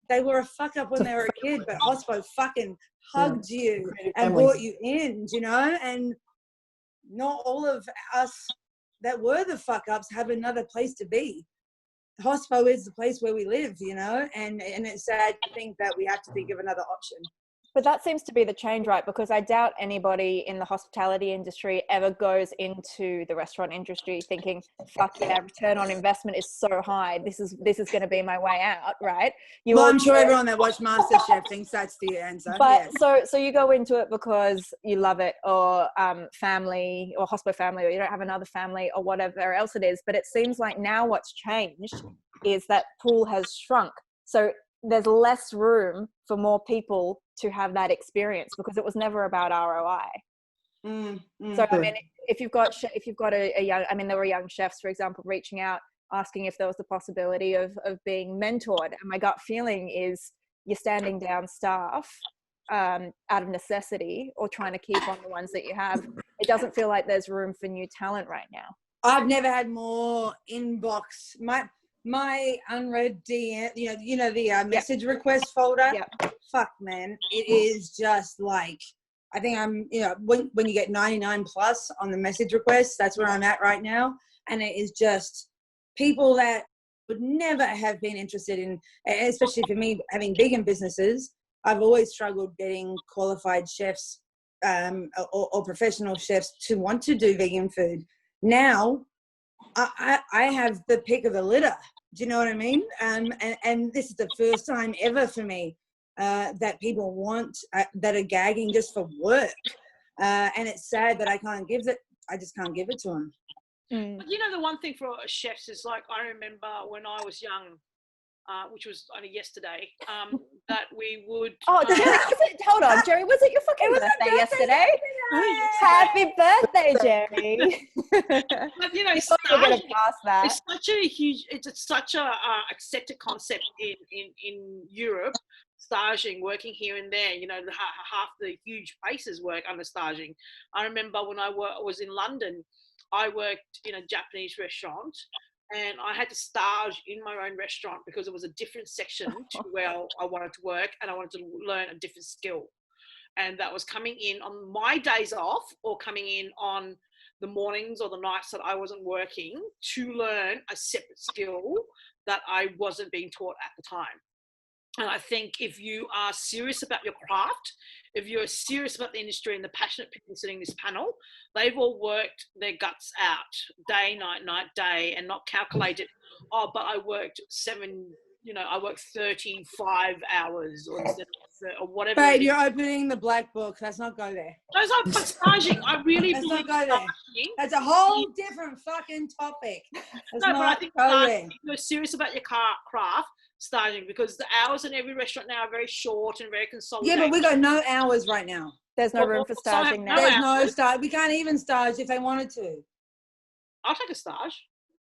they were a fuck up when they were a kid, but hospo fucking hugged you and brought you in, you know, and not all of us that were the fuck ups have another place to be. Hospo is the place where we live, you know, and it's sad to think that we have to think of another option. But that seems to be the change, right? Because I doubt anybody in the hospitality industry ever goes into the restaurant industry thinking, fuck yeah, return on investment is so high. This is going to be my way out, right? I'm sure everyone that watched MasterChef thinks that's the answer. But yeah. So you go into it because you love it, or family, or hospo family, or you don't have another family, or whatever else it is. But it seems like now what's changed is that pool has shrunk. So there's less room for more people to have that experience because it was never about ROI. So I mean, if you've got a young, I mean, there were young chefs, for example, reaching out, asking if there was the possibility of being mentored. And my gut feeling is you're standing down staff out of necessity or trying to keep on the ones that you have. It doesn't feel like there's room for new talent right now. I've never had more inbox. My unread DM, you know the message request folder. Fuck, man, it is just like, I think I'm, you know, when you get 99 plus on the message requests, that's where I'm at right now, and it is just people that would never have been interested in, especially for me having vegan businesses. I've always struggled getting qualified chefs or professional chefs to want to do vegan food. Now I have the pick of the litter. Do you know what I mean? And this is the first time ever for me that people want, that are gagging just for work. And it's sad that I just can't give it to them. But you know, the one thing for chefs is, like, I remember when I was young, which was only yesterday, that we would... Oh, Jerry, hold on, Jerry, was it your fucking birthday yesterday? Happy birthday, Jerry. But, you know, it's such a huge, it's such a accepted concept in Europe, staging, working here and there. You know, half the huge places work under staging. I remember when I was in London, I worked in a Japanese restaurant, and I had to stage in my own restaurant because it was a different section to where I wanted to work, and I wanted to learn a different skill. And that was coming in on my days off, or coming in on the mornings or the nights that I wasn't working, to learn a separate skill that I wasn't being taught at the time. And I think if you are serious about your craft, if you're serious about the industry, and the passionate people sitting in this panel, they've all worked their guts out day, night, day, and not calculated, oh, but I worked I worked 35 hours or instead of or whatever. Babe, you're opening the black book. Let's not go there. Those are but staging. I really Let's believe not go there. staging. That's a whole different fucking topic. Let's No, but I not think go there. staging, if you're serious about your craft, staging, because the hours in every restaurant now are very short and very consolidated. Yeah, but we got no hours right now. There's no room for staging now. There's no stage. We can't even stage if they wanted to. I'll take a stage.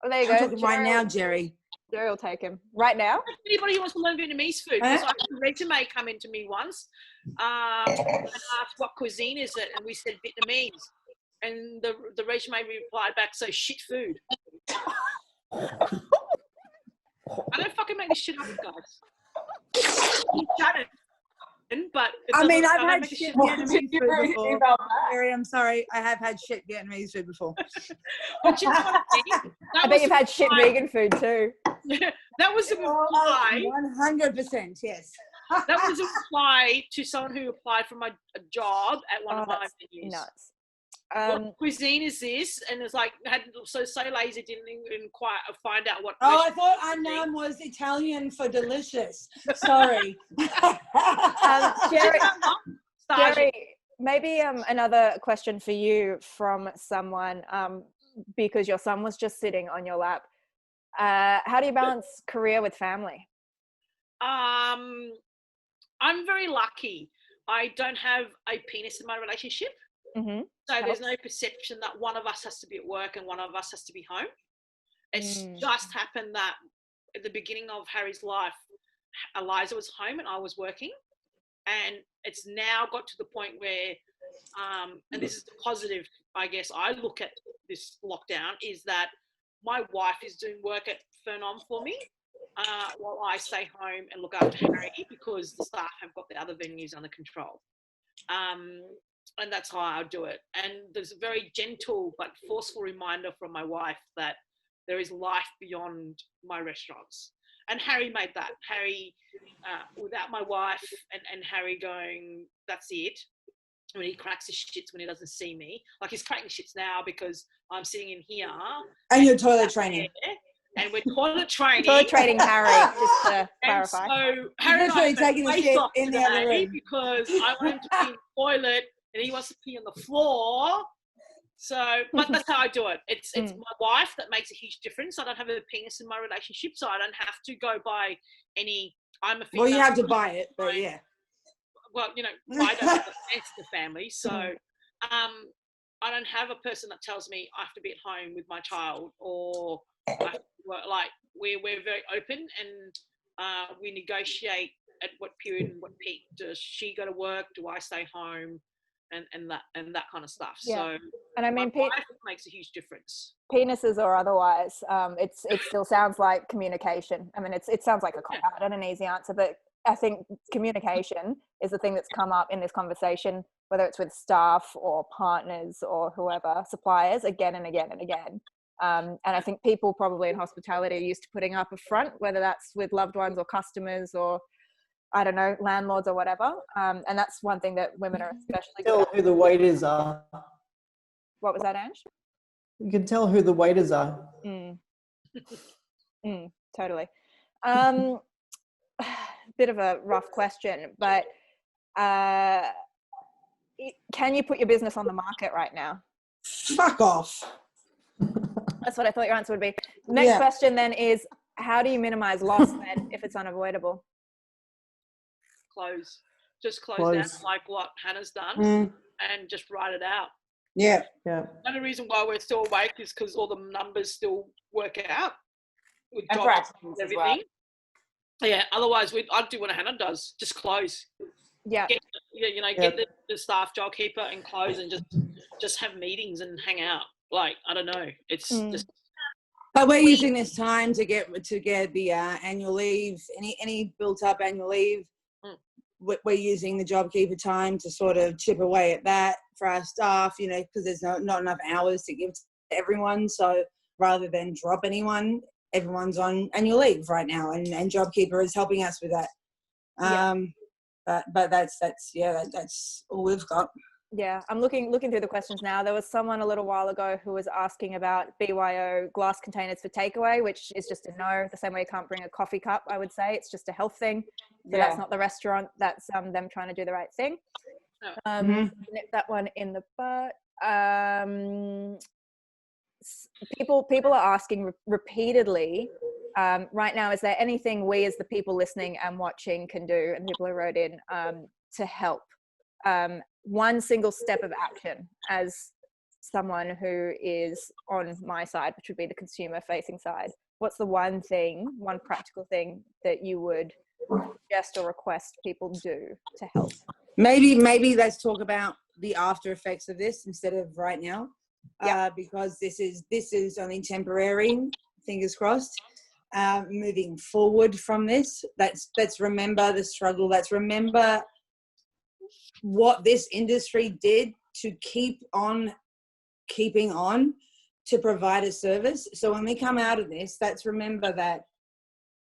Oh, there you I'm go. talking right now, Jerry. Jerry will take him right now. Anybody who wants to learn Vietnamese food, because I had a resume come into me once and asked what cuisine is it, and we said Vietnamese, and the resume replied back, so shit food. I don't fucking make this shit up, guys. You shouldn't, but I mean, I've had shit Vietnamese food before. Jerry, I'm sorry, I have had shit Vietnamese food before. But you know what I mean? I bet you've had shit vegan food too. That was a reply. 100%, yes. That was a reply to someone who applied for a job at one of my venues. Nuts. What cuisine is this? And it's like, so lazy, didn't even quite find out what. Oh, I thought unknown was Italian for delicious. Sorry. Jerry, maybe another question for you from someone, because your son was just sitting on your lap. How do you balance career with family? I'm very lucky. I don't have a penis in my relationship. Mm-hmm. So there's no perception that one of us has to be at work and one of us has to be home. It's just happened that at the beginning of Harry's life, Eliza was home and I was working. And it's now got to the point where, and this is the positive, I guess, I look at this lockdown, is that my wife is doing work at Phenom for me while I stay home and look after Harry, because the staff have got the other venues under control. And that's how I do it. And there's a very gentle but forceful reminder from my wife that there is life beyond my restaurants. And Harry made that. Harry, without my wife and Harry going, that's it, when he cracks his shits when he doesn't see me. Like, he's cracking shits now because I'm sitting in here. And you're toilet training. And we're toilet training. Toilet training Harry, just to clarify. And so Harry and I are taking the shit in the other room. because I want him to pee in the toilet and he wants to pee on the floor. So, but that's how I do it. It's my wife that makes a huge difference. I don't have a penis in my relationship, so I don't have to go by any. I'm a female. Well, you have to buy it, but yeah. Well, you know, I don't have a sense of the family, so I don't have a person that tells me I have to be at home with my child, or I have to work. Like, we're very open, and we negotiate at what period and what peak. Does she go to work? Do I stay home? And that kind of stuff. Yeah. So, and I mean, it makes a huge difference. Penises or otherwise, it still sounds like communication. I mean, it sounds like a cop out and an easy answer, but I think communication is the thing that's come up in this conversation, whether it's with staff or partners or whoever, suppliers, again and again and again. And I think people probably in hospitality are used to putting up a front, whether that's with loved ones or customers or, I don't know, landlords or whatever. And that's one thing that women are especially Tell who the waiters are. What was that, Ange? You can tell who the waiters are. Totally. Bit of a rough question, but can you put your business on the market right now? Fuck off. That's what I thought your answer would be. Next question then is, how do you minimize loss then if it's unavoidable? Close down like what Hannah's done and just write it out. Yeah. The only reason why we're still awake is because all the numbers still work out with and jobs and as everything. well. Yeah, otherwise I'd do what Hannah does, just close. Yeah. Get the staff JobKeeper and close and just have meetings and hang out. Like, I don't know. It's just. But we're using this time to get the annual leave, any built up annual leave. We're using the JobKeeper time to sort of chip away at that for our staff, you know, because there's not enough hours to give to everyone. So rather than drop anyone, everyone's on annual leave right now, and JobKeeper is helping us with that. But that's all we've got. Yeah, I'm looking through the questions now. There was someone a little while ago who was asking about BYO glass containers for takeaway, which is just a no. The same way you can't bring a coffee cup, I would say. It's just a health thing. So that's not the restaurant. That's them trying to do the right thing. Nip that one in the butt. People are asking repeatedly right now, is there anything we as the people listening and watching can do? And people who wrote in to help. One single step of action as someone who is on my side, which would be the consumer facing side. What's the one practical thing that you would suggest or request people do to help? Maybe let's talk about the after effects of this instead of right now. Because this is only temporary, fingers crossed. Moving forward from this, let's remember the struggle. Let's remember what this industry did to keep on keeping on to provide a service. So when we come out of this, let's remember that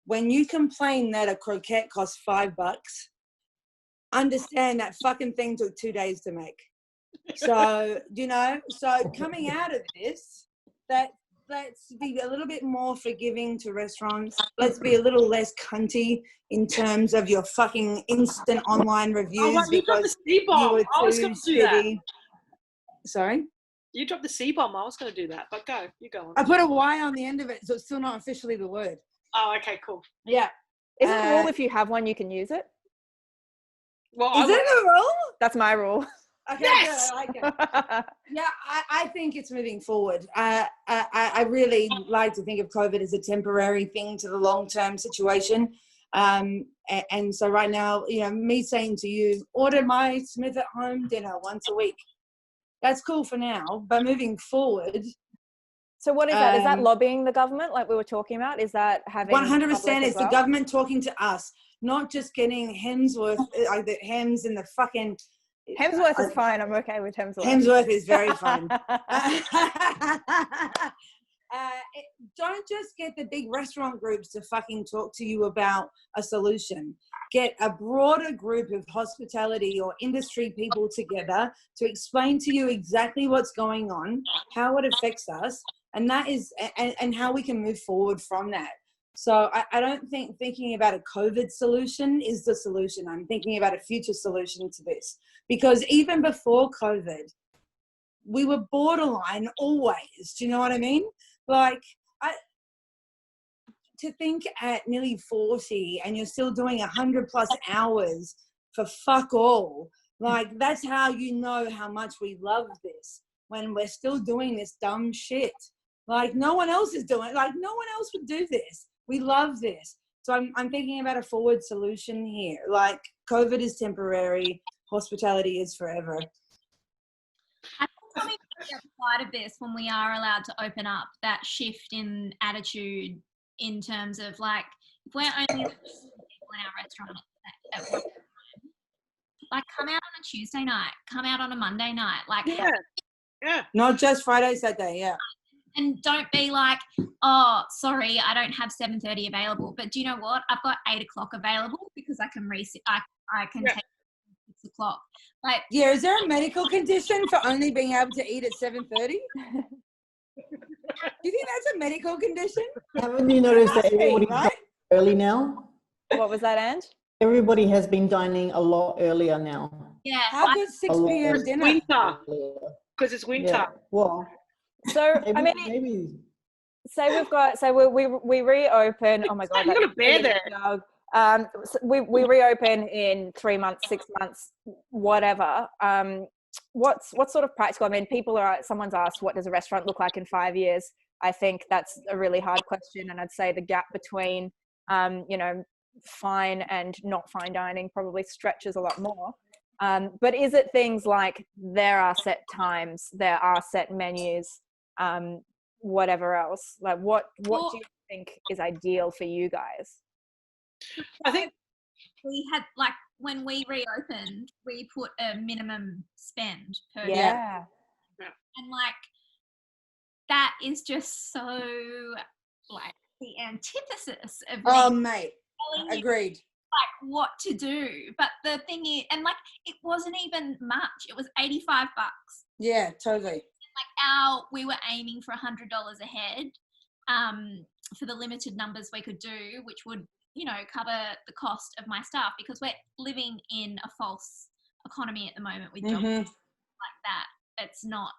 when you complain that a croquette costs $5, understand that fucking thing took 2 days to make. So, coming out of this, let's be a little bit more forgiving to restaurants. Let's be a little less cunty in terms of your fucking instant online reviews. You dropped the C-bomb. I was going to do that. Sorry? You dropped the C-bomb. I was going to do that, but go. You go on. I put a Y on the end of it, so it's still not officially the word. Oh, okay, cool. Yeah. Is it a rule if you have one, you can use it? Well, is it a rule? That's my rule. Okay, yes! good, I like it. Yeah, I think it's moving forward. I really like to think of COVID as a temporary thing to the long-term situation. And so right now, me saying to you, order my Smith at home dinner once a week. That's cool for now, but moving forward. So what is that? Is that lobbying the government like we were talking about? Is that having 100% is the government talking to us, not just getting Hemsworth, like the Hems and the fucking... Hemsworth is fine. I'm okay with Hemsworth. Hemsworth is very fun. Don't just get the big restaurant groups to fucking talk to you about a solution. Get a broader group of hospitality or industry people together to explain to you exactly what's going on, how it affects us, and that is, and how we can move forward from that. So I don't think thinking about a COVID solution is the solution. I'm thinking about a future solution to this. Because even before COVID, we were borderline always. Do you know what I mean? Like, to think at nearly 40 and you're still doing 100+ hours for fuck all, like, that's how you know how much we love this, when we're still doing this dumb shit. Like, no one else is doing it. Like, no one else would do this. We love this. So I'm thinking about a forward solution here. Like, COVID is temporary. Hospitality is forever. I think coming to the other side of this, when we are allowed to open up, that shift in attitude in terms of, like, if we're only people in our restaurant at one time, like, come out on a Tuesday night, come out on a Monday night, like, yeah, not just Friday, Saturday, yeah. And don't be like, oh, sorry, I don't have 7:30 available. But do you know what? I've got 8 o'clock available because I can reset. I can take 6 o'clock. Like, yeah, is there a medical condition for only being able to eat at 7:30? Do you think that's a medical condition? Haven't you noticed that everybody's right? early now? What was that, Ange? Everybody has been dining a lot earlier now. yeah. How good 6 p.m. dinner? Winter. Because it's winter. Yeah. Well, So maybe, I mean, say we reopen. Oh my god, You got a bear there. So we reopen in 3 months, 6 months, whatever. What's sort of practical? I mean, someone's asked, what does a restaurant look like in 5 years? I think that's a really hard question, and I'd say the gap between fine and not fine dining probably stretches a lot more. But is it things like there are set times, there are set menus, whatever else? Like, what do you think is ideal for you guys? I think we had, like, when we reopened, we put a minimum spend per day. Yeah. And, like, that is just so, like, the antithesis of Oh, mate, agreed. like what to do. But the thing is, and like it wasn't even much. It was $85. Yeah, totally. Like we were aiming for $100 a head for the limited numbers we could do, which would, you know, cover the cost of my staff, because we're living in a false economy at the moment with jobs like that. It's not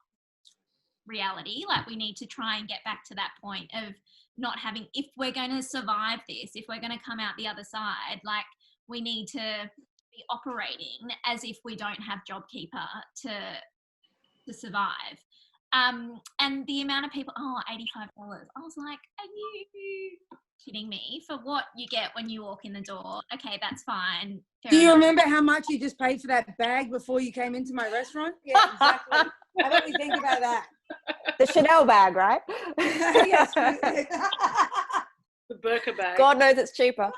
reality. Like we need to try and get back to that point of not having, if we're going to survive this, if we're going to come out the other side, like we need to be operating as if we don't have JobKeeper to survive. And the amount of people, $85. I was like, are you kidding me? For what you get when you walk in the door? Okay, that's fine. Do you remember how much you just paid for that bag before you came into my restaurant? Yeah, exactly. How about we think about that? The Chanel bag, right? Yes. The Birka bag. God knows it's cheaper.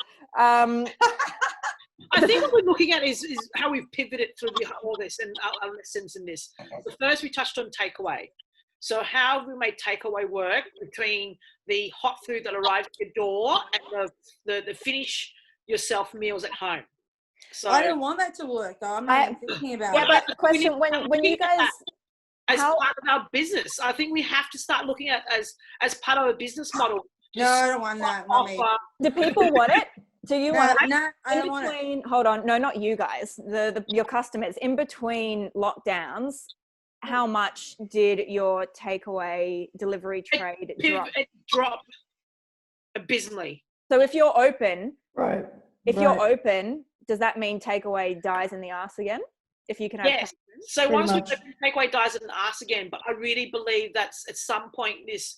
I think what we're looking at is how we've pivoted through all this and our lessons in this. So first, we touched on takeaway. So how we made takeaway work between the hot food that arrives at your door and the finish yourself meals at home. So I don't want that to work, though. I'm not even thinking about it. Yeah, but the question, when you guys... As part of our business, I think we have to start looking at as part of a business model. No, I don't want that. Not me. Do people want it? Do you want it? No, I don't want it. Hold on. No, not you guys. Your customers. In between lockdowns, how much did your takeaway delivery trade drop? It dropped abysmally. So if you're open, Right. You're open, does that mean takeaway dies in the arse again? If you can have yes. So once we takeaway dies in the arse again, but I really believe that's at some point this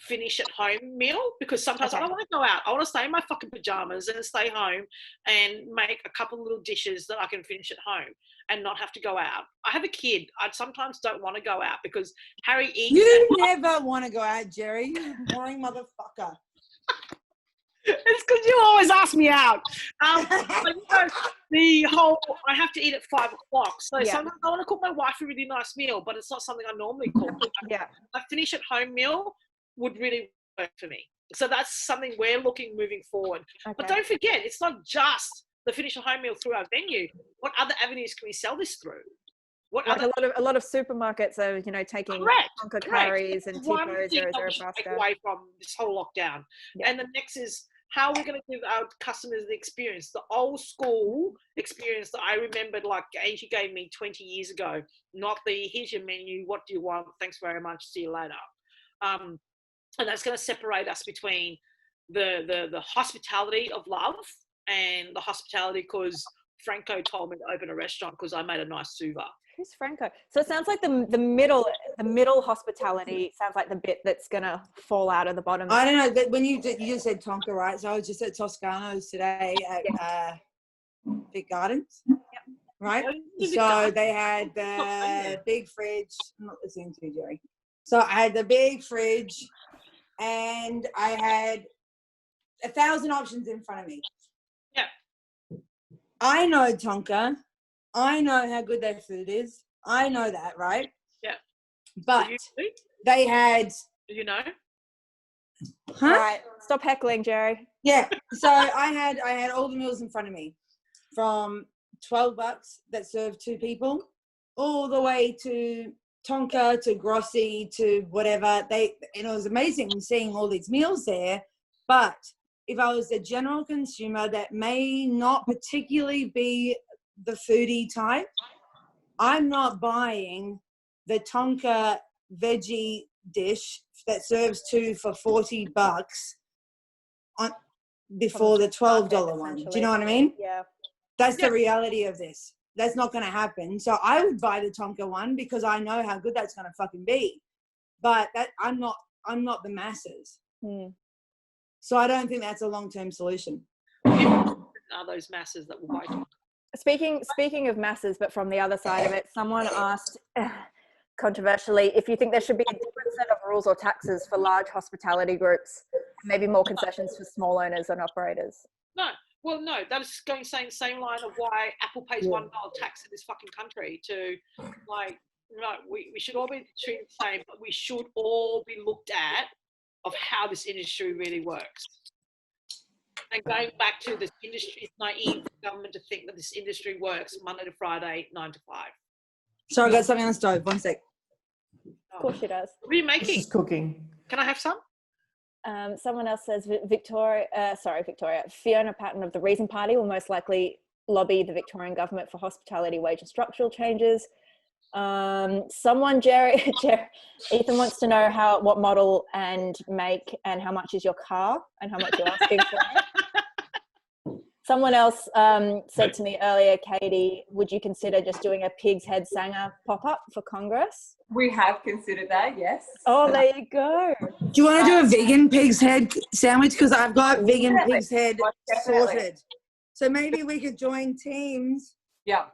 finish at home meal, because sometimes I don't want to go out. I want to stay in my fucking pajamas and stay home and make a couple little dishes that I can finish at home and not have to go out. I have a kid. I sometimes don't want to go out because Harry eats. You never want to go out, Jerry. You boring motherfucker. It's because you always ask me out. The whole, I have to eat at 5 o'clock. So sometimes I want to cook my wife a really nice meal, but it's not something I normally cook. A finish at home meal would really work for me. So that's something we're looking moving forward. Okay. But don't forget, it's not just the finish at home meal through our venue. What other avenues can we sell this through? A lot of supermarkets are, you know, taking Tonka curries and Tipo 00 pasta. Away from this whole lockdown. Yeah. And the next is how we're going to give our customers the experience, the old school experience that I remembered, like Angie gave me 20 years ago. Not the here's your menu, what do you want? Thanks very much. See you later. And that's going to separate us between the hospitality of love and the hospitality because Franco told me to open a restaurant because I made a nice suva. Who's Franco? So it sounds like the middle hospitality sounds like the bit that's gonna fall out of the bottom. I don't know. But when you just said Tonka, right? So I was just at Toscano's today at Big Gardens. Yep. Right. So they had the big fridge. I'm not listening to you, Jerry. So I had the big fridge, and I had 1,000 options in front of me. Yeah. I know Tonka. I know how good their food is. I know that, right? Yeah. But they had... You know? Huh? All right. Stop heckling, Jerry. Yeah. So I had all the meals in front of me, from $12 that served 2 people, all the way to Tonka, to Grossi, to whatever. And it was amazing seeing all these meals there. But if I was a general consumer that may not particularly be the foodie type, I'm not buying the Tonka veggie dish that serves 2 for $40 before the $12 one. Do you know what I mean? Yeah. That's the reality of this. That's not going to happen. So I would buy the Tonka one because I know how good that's going to fucking be. But I'm not the masses. So I don't think that's a long-term solution. Are those masses that will buy Tonka? Speaking of masses, but from the other side of it, someone asked controversially if you think there should be a different set of rules or taxes for large hospitality groups, maybe more concessions for small owners and operators. No. Well, no, that is going saying the same line of why Apple pays $1 tax in this fucking country to, like, no, we should all be treated the same, but we should all be looked at of how this industry really works. And going back to this industry, it's naive for government to think that this industry works Monday to Friday, 9 to 5. So I got something on the stove. 1 sec. Of course she does. What are you This making? is cooking. Can I have some? Someone else says Victoria, Fiona Patton of the Reason Party will most likely lobby the Victorian government for hospitality wage and structural changes. Ethan wants to know what model and make and how much is your car and how much you're asking for it. Someone else said to me earlier, Katie, would you consider just doing a pig's head sanger pop-up for Congress? We have considered that, yes. Oh, there you go. Do you want to do a vegan pig's head sandwich? Because I've got vegan Definitely. pig's head Definitely. sorted. So maybe we could join teams. Yeah.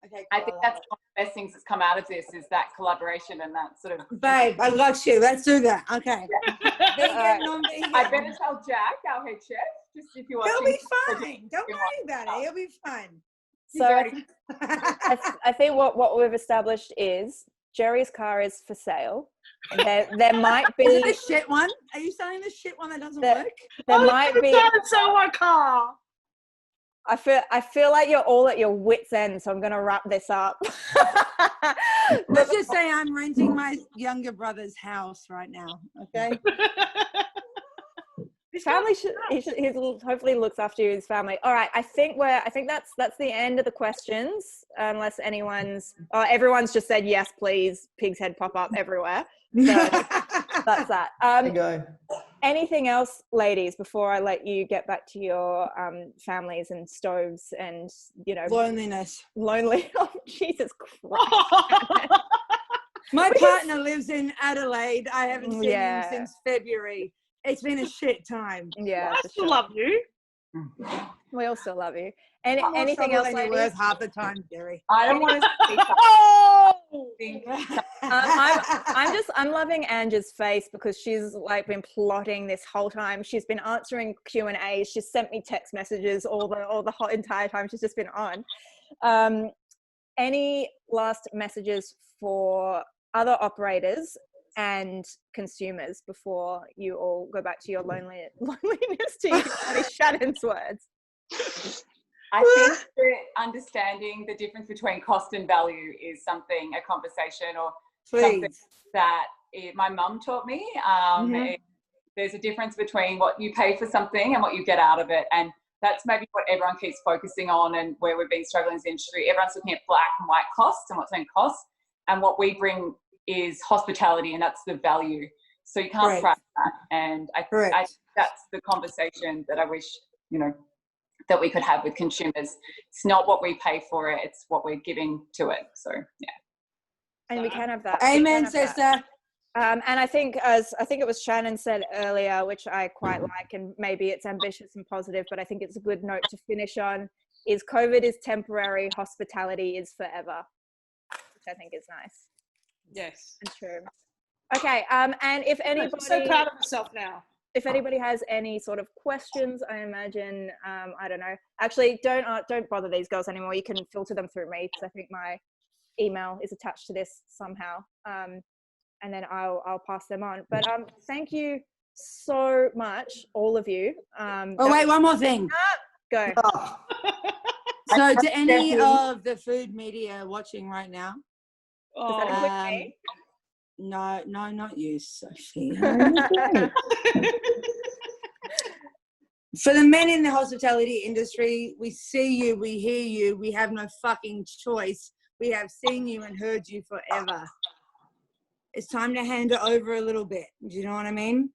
Okay, I think that's one of the best things that's come out of this is that collaboration and that sort of. babe, I got you. Let's do that. Okay. Vegan, Alright. non-vegan. I better tell Jack, our head chef, just if you want. He'll be fine. Don't worry about it. He'll be fine. So I think what we've established is Jerry's car is for sale. And there might be. Is it the shit one? Are you selling the shit one that doesn't work? There might be. Sell my car. I feel like you're all at your wit's end, so I'm going to wrap this up. Let's just say I'm renting my younger brother's house right now. Okay. His family he hopefully looks after his family. All right, I think that's the end of the questions, unless everyone's just said yes, please. Pig's head pop up everywhere. So that's that. There you go. Anything else, ladies, before I let you get back to your families and stoves and Loneliness. lonely? Oh, Jesus Christ! My partner lives in Adelaide. I haven't seen him Yeah. since February. It's been a shit time. Yeah, I for still sure. love you. We all still love you. I'm more Anything trouble else, than you're ladies? worth half the time, Jerry. I don't want to speak up. Oh! I'm loving Angie's face because she's like been plotting this whole time. She's been answering Q&As. She's sent me text messages all the whole entire time. She's just been on. Any last messages for other operators and consumers before you all go back to your loneliness to use Shannon's words? I think that understanding the difference between cost and value is a conversation or something that my mum taught me. There's a difference between what you pay for something and what you get out of it. And that's maybe what everyone keeps focusing on and where we've been struggling in the industry. Everyone's looking at black and white costs and what's going to cost. And what we bring is hospitality, and that's the value. So you can't price that. And I think that's the conversation that I wish, that we could have with consumers. It's not what we pay for it, it's what we're giving to it. So yeah. And we can have that. Amen, sister. And I think it was Shannon said earlier, which I quite like, and maybe it's ambitious and positive, but I think it's a good note to finish on, is COVID is temporary, hospitality is forever, which I think is nice. Yes. And true. Okay. And if anybody, I'm so proud of myself now. If anybody has any sort of questions, I imagine, I don't know. Actually, don't bother these girls anymore. You can filter them through me because I think my email is attached to this somehow. And then I'll pass them on. But thank you so much, all of you. Wait, one more thing. Go. So to any of the food media watching right now, Does that include me? No, not you, Sophia. For the men in the hospitality industry, we see you, we hear you, we have no fucking choice. We have seen you and heard you forever. It's time to hand it over a little bit. Do you know what I mean?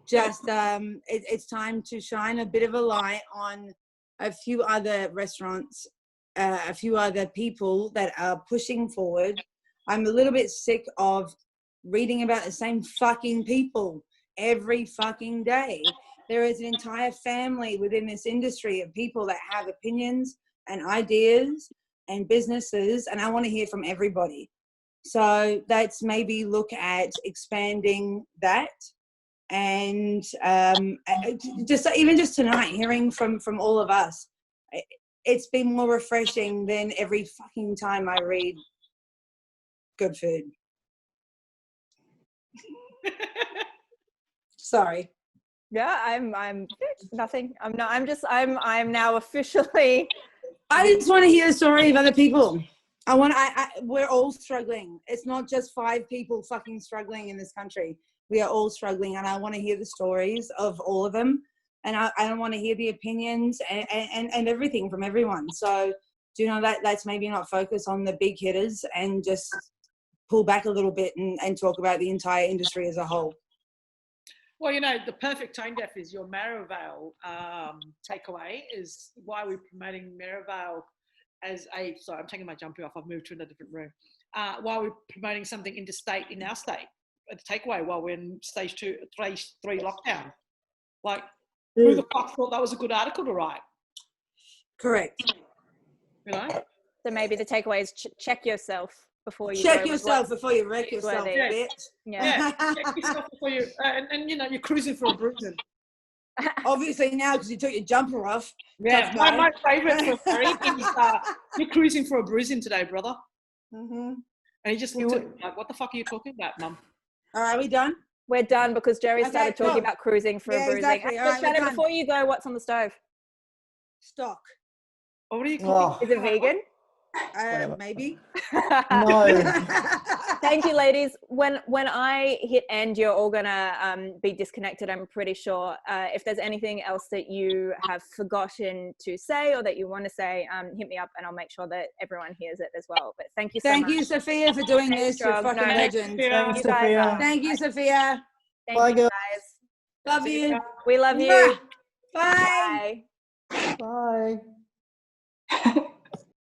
Just, it's time to shine a bit of a light on a few other restaurants, a few other people that are pushing forward. I'm a little bit sick of reading about the same fucking people every fucking day. There is an entire family within this industry of people that have opinions and ideas and businesses, and I want to hear from everybody. So that's maybe look at expanding that. And just tonight, hearing from all of us, it's been more refreshing than every fucking time I read good food. Sorry. Yeah, I'm nothing. I'm now officially. I just want to hear the story of other people. We're all struggling. It's not just 5 people fucking struggling in this country. We are all struggling, and I want to hear the stories of all of them. And I want to hear the opinions and everything from everyone. So, do you know let's maybe not focus on the big hitters and just pull back a little bit and talk about the entire industry as a whole. Well, you know, the perfect tone deaf is your Marivale takeaway is why we're promoting Marivale as a, sorry, I'm taking my jumpy off, I've moved to a different room. Why we're promoting something interstate in our state, a takeaway while we're in stage 3 lockdown. Like, who the fuck thought that was a good article to write? Correct. You know? So maybe the takeaway is check yourself before you check yourself before you wreck yourself, bitch. Yeah. Check yourself before you, and you know, you're cruising for a bruising. Obviously now because you took your jumper off. Yeah, my favourite for Harry is you're cruising for a bruising today, brother. Mm-hmm. And he just looked at me like, what the fuck are you talking about, Mum? All right, we done? We're done because Jerry started talking about cruising for a bruising. Exactly. All right, Shannon, before you go, what's on the stove? Stock. Oh, what are you cooking? Is it vegan? Maybe. No. Thank you, ladies. When I hit end, you're all gonna be disconnected, I'm pretty sure. If there's anything else that you have forgotten to say or that you want to say, hit me up and I'll make sure that everyone hears it as well. But thank you so much. Thank you, Sophia, for doing this. You're a fucking legend. Thanks, Sophia. Thank you, Sophia. Thank you, guys. Love you. We love you. Bye. Bye.